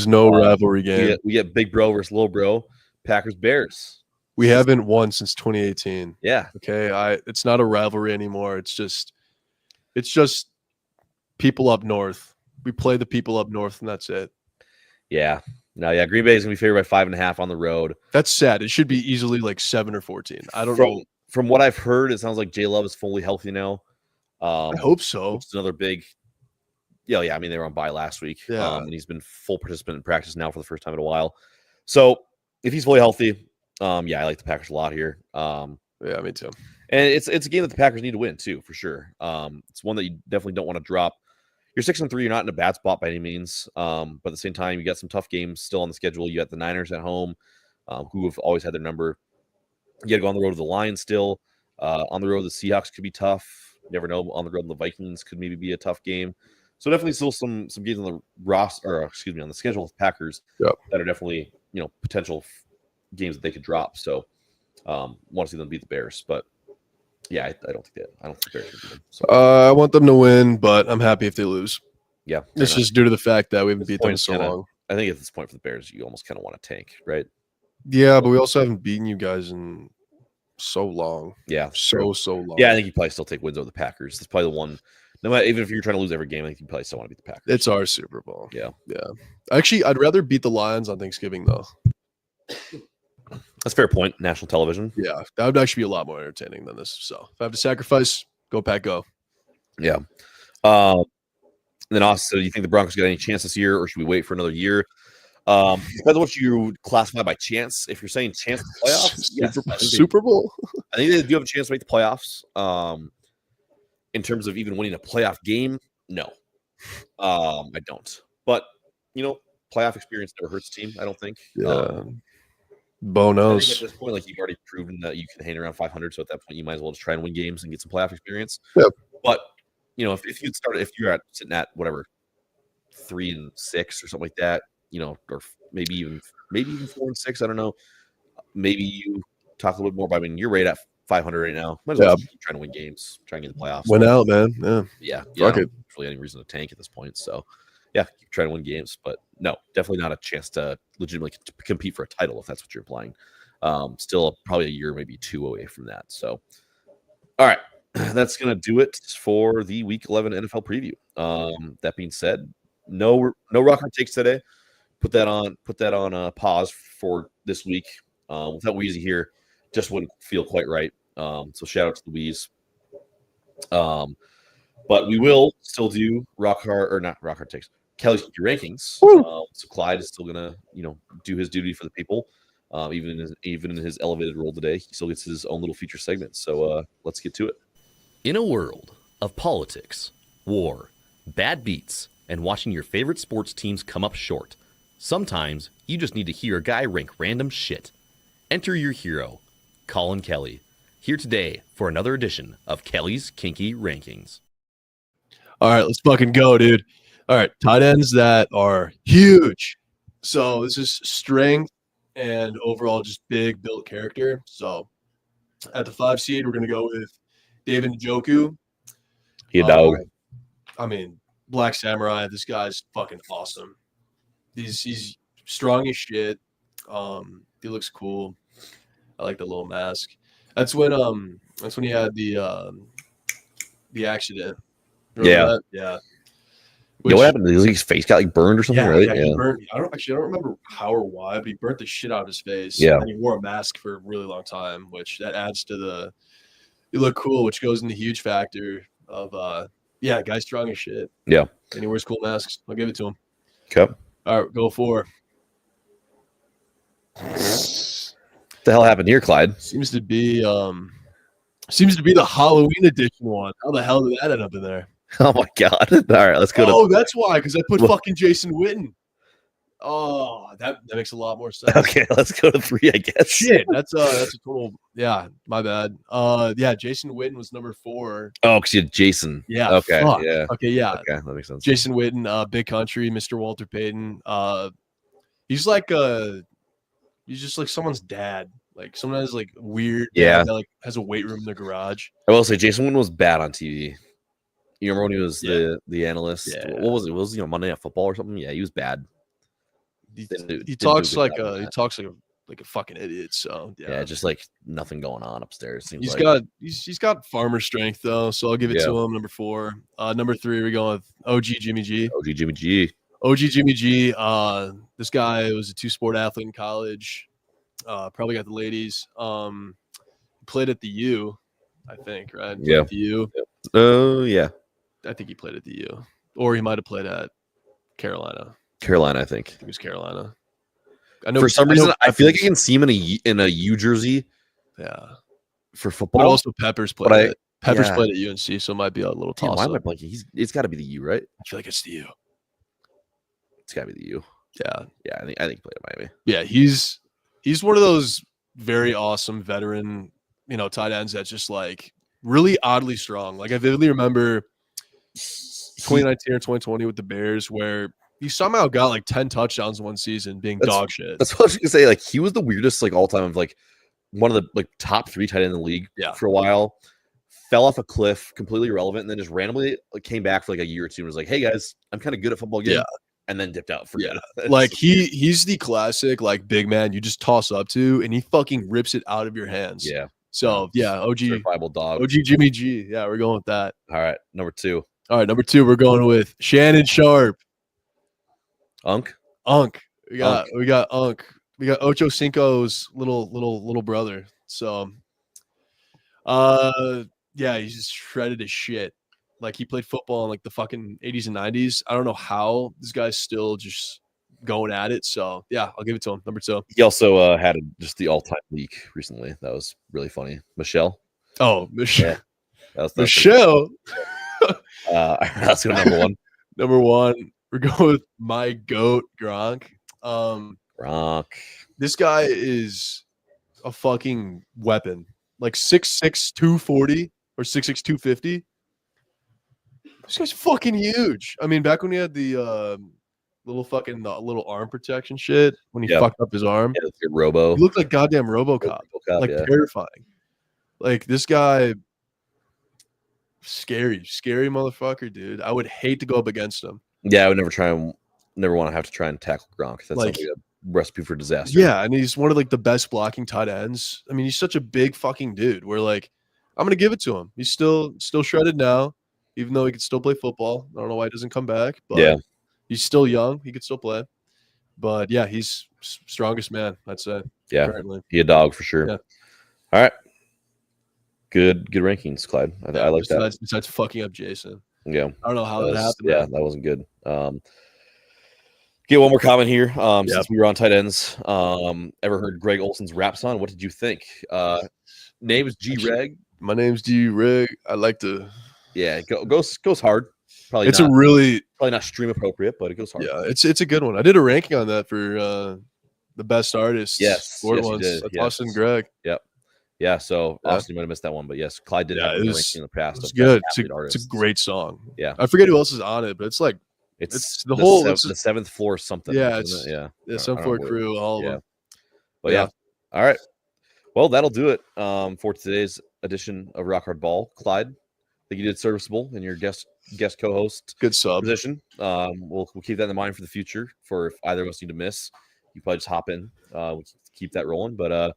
no rivalry game. We get Big Bro versus Little Bro. Packers Bears. We haven't won since 2018. Yeah. Okay. It's not a rivalry anymore. It's just people up north. We play the people up north, and that's it. Yeah. No, yeah. Green Bay is gonna be favored by 5.5 on the road. That's sad. It should be easily like 7 or 14. I don't know. From what I've heard, it sounds like J Love is fully healthy now. I hope so. It's another big. Yeah. I mean, they were on bye last week. Yeah. And he's been full participant in practice now for the first time in a while. So if he's fully healthy, I like the Packers a lot here. Yeah, me too. And it's a game that the Packers need to win too, for sure. It's one that you definitely don't want to drop. You're 6-3. You're not in a bad spot by any means. But at the same time, you got some tough games still on the schedule. You got the Niners at home, who have always had their number. You got to go on the road to the Lions still. On the road, the Seahawks could be tough. You never know. On the road, the Vikings could maybe be a tough game. So definitely still some games on the on the schedule with Packers that are definitely potential games that they could drop. So want to see them beat the Bears, but yeah, I don't think that. I don't think the Bears will beat them. So. I want them to win, but I'm happy if they lose. Yeah, it's just due to the fact that we haven't beat them so long. I think at this point for the Bears, you almost kind of want to tank, right? Yeah, but we also haven't beaten you guys in so long. Yeah, so long. Yeah, I think you probably still take wins over the Packers. That's probably the one. No matter, even if you're trying to lose every game, I think you probably still want to beat the Packers. It's our Super Bowl. Yeah. Actually, I'd rather beat the Lions on Thanksgiving though. That's a fair point. National television. Yeah, that would actually be a lot more entertaining than this. So if I have to sacrifice, go Pack, go. Yeah. And then also, do you think the Broncos got any chance this year, or should we wait for another year? Depends on what you classify by chance. If you're saying chance to the playoffs, yes, Super Bowl. I think they do have a chance to make the playoffs. In terms of even winning a playoff game, no, I don't. But playoff experience never hurts a team. I don't think. Yeah. Bo knows. At this point, like you've already proven that you can hang around 500. So at that point, you might as well just try and win games and get some playoff experience. Yep. But if you're sitting at whatever 3-6 or something like that, or maybe even 4-6. I don't know. Maybe you talk a little bit more. But I mean, you're right at 500 right now. Might as well keep trying to win games, try and get the playoffs. Win out, man. Yeah. Fuck it. Really any reason to tank at this point. So yeah, keep trying to win games, but no, definitely not a chance to legitimately compete for a title if that's what you're implying. Still probably a year, maybe 2 away from that. So, all right, that's gonna do it for the Week 11 NFL preview. That being said, no rock hard takes today. Put that on pause for this week. Without Weezy here, just wouldn't feel quite right. So shout out to Louise. But we will still do not rock hard takes. Kelly's rankings. So Clyde is still gonna, do his duty for the people. Even in his elevated role today, he still gets his own little feature segment. So let's get to it. In a world of politics, war, bad beats, and watching your favorite sports teams come up short, sometimes you just need to hear a guy rank random shit. Enter your hero, Colin Kelly, here today for another edition of Kelly's Kinky Rankings. All right, let's fucking go, dude. All right, tight ends that are huge. So this is strength and overall just big built character. So at the 5 seed, we're going to go with David Njoku. I mean, Black Samurai, this guy's fucking awesome. He's strong as shit. He looks cool. I like the little mask. That's when he had the accident. Remember that? Yeah. Yeah, what happened? His face got like burned or something, right? Yeah, he burnt. I don't remember how or why, but he burnt the shit out of his face. Yeah. And he wore a mask for a really long time, which that adds to the you look cool, which goes in the huge factor of guy's strong as shit. Yeah. And he wears cool masks. I'll give it to him. Okay. All right, go 4. What the hell happened here, Clyde? Seems to be the Halloween edition one. How the hell did that end up in there? Oh my god! All right, let's go. Oh, that's why, because I put fucking Jason Witten. Oh, that makes a lot more sense. Okay, let's go to 3, I guess. Shit, that's a total. Yeah, my bad. Jason Witten was number 4. Oh, because you had Jason. Yeah. Okay. Fuck. Yeah. Okay. Yeah. Okay, that makes sense. Jason Witten, Big Country, Mr. Walter Payton. He's just like someone's dad. Like someone has like weird. Yeah. That like has a weight room in their garage. I will say Jason Wynn was bad on TV. You remember when he was the analyst? Yeah. What was it? Was Monday Night Football or something? Yeah, he was bad. He talks like a fucking idiot. So yeah, just like nothing going on upstairs. He's got farmer strength though, so I'll give it to him. Number 4. Number 3, we're going with OG Jimmy G. OG Jimmy G. OG Jimmy G. This guy was a 2-sport athlete in college. Probably got the ladies. Played at the U, I think, right? Played at the U. Oh yeah. I think he played at the U, or he might have played at Carolina. Carolina, I think. It was Carolina. I know for some reason I feel like I can see him in a U jersey. Yeah. For football. But also Peppers played. Peppers played at UNC, so it might be a little toss. Why am I blanking? It's got to be the U, right? I feel like it's the U. It's got to be the U. Yeah. Yeah, I think he played at Miami. Yeah, he's one of those very awesome veteran, tight ends that's just like really oddly strong. Like I vividly remember 2019 or 2020 with the Bears where he somehow got like 10 touchdowns in one season being dog shit. That's what I was gonna say. Like he was the weirdest like all time of like one of the like top 3 tight end in the league for a while. Fell off a cliff, completely irrelevant, and then just randomly came back for like a year or 2 and was like, "Hey guys, I'm kind of good at football again." Yeah. And then dipped out for good. Like he's the classic like big man you just toss up to and he fucking rips it out of your hands. Yeah. So OG Bible dog. OG Jimmy G. Yeah, we're going with that. All right, number 2. All right, number 2, we're going with Shannon Sharp. Unk. We got Unk. We got Ocho Cinco's little brother. So he's just shredded as shit. Like he played football in like the fucking 80s and 90s. I don't know how this guy's still just going at it. So yeah, I'll give it to him. Number 2. He also had just the all-time leak recently. That was really funny. Michelle. Oh, Michelle. Yeah. That was Michelle. That's number 1. Number 1, we're going with my goat Gronk. Gronk. This guy is a fucking weapon. Like 6'6", 240 or 6'6", 250. This guy's fucking huge. I mean, back when he had the little arm protection shit when he fucked up his arm. Yeah, it's Robo. He looked like goddamn RoboCop. Terrifying. Like this guy, scary motherfucker, dude. I would hate to go up against him. Yeah, I would never want to have to try and tackle Gronk. That's like a recipe for disaster. Yeah, and he's one of like the best blocking tight ends. I mean, he's such a big fucking dude. We're like, I'm gonna give it to him. He's still shredded now, even though he could still play football. I don't know why he doesn't come back, but he's still young. He could still play. But yeah, he's strongest man, I'd say. Yeah, currently. He a dog for sure. Yeah. All right. Good rankings, Clyde. I like that. Besides fucking up Jason. Yeah. I don't know how that happened. Yeah, that wasn't good. Get one more comment here. Since we were on tight ends. Ever heard Greg Olson's rap song? What did you think? Name is G Reg. My name's G Reg. I like to. Yeah, it goes hard. Probably it's probably not stream appropriate, but it goes hard. Yeah, it's a good one. I did a ranking on that for the best artists. Yes, ones. That's Austin Greg. Yep. Yeah, so Austin might have missed that one, but yes, Clyde did have a ranking in the past. It's good. It's a great song. Yeah, I forget who else is on it, but it's like it's the whole the 7th floor something. Yeah, the 7th floor crew. All of them. But yeah, all right. Well, that'll do it for today's edition of Rock Hard Ball. Clyde, I think you did serviceable in your guest co-host good sub position. We'll keep that in mind for the future. For if either of us need to miss, you probably just hop in. We'll keep that rolling. But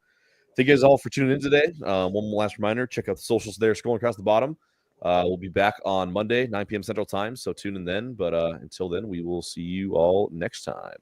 thank you guys all for tuning in today. One last reminder: check out the socials there, scrolling across the bottom. We'll be back on Monday, 9 p.m. Central Time, so tune in then. But until then, we will see you all next time.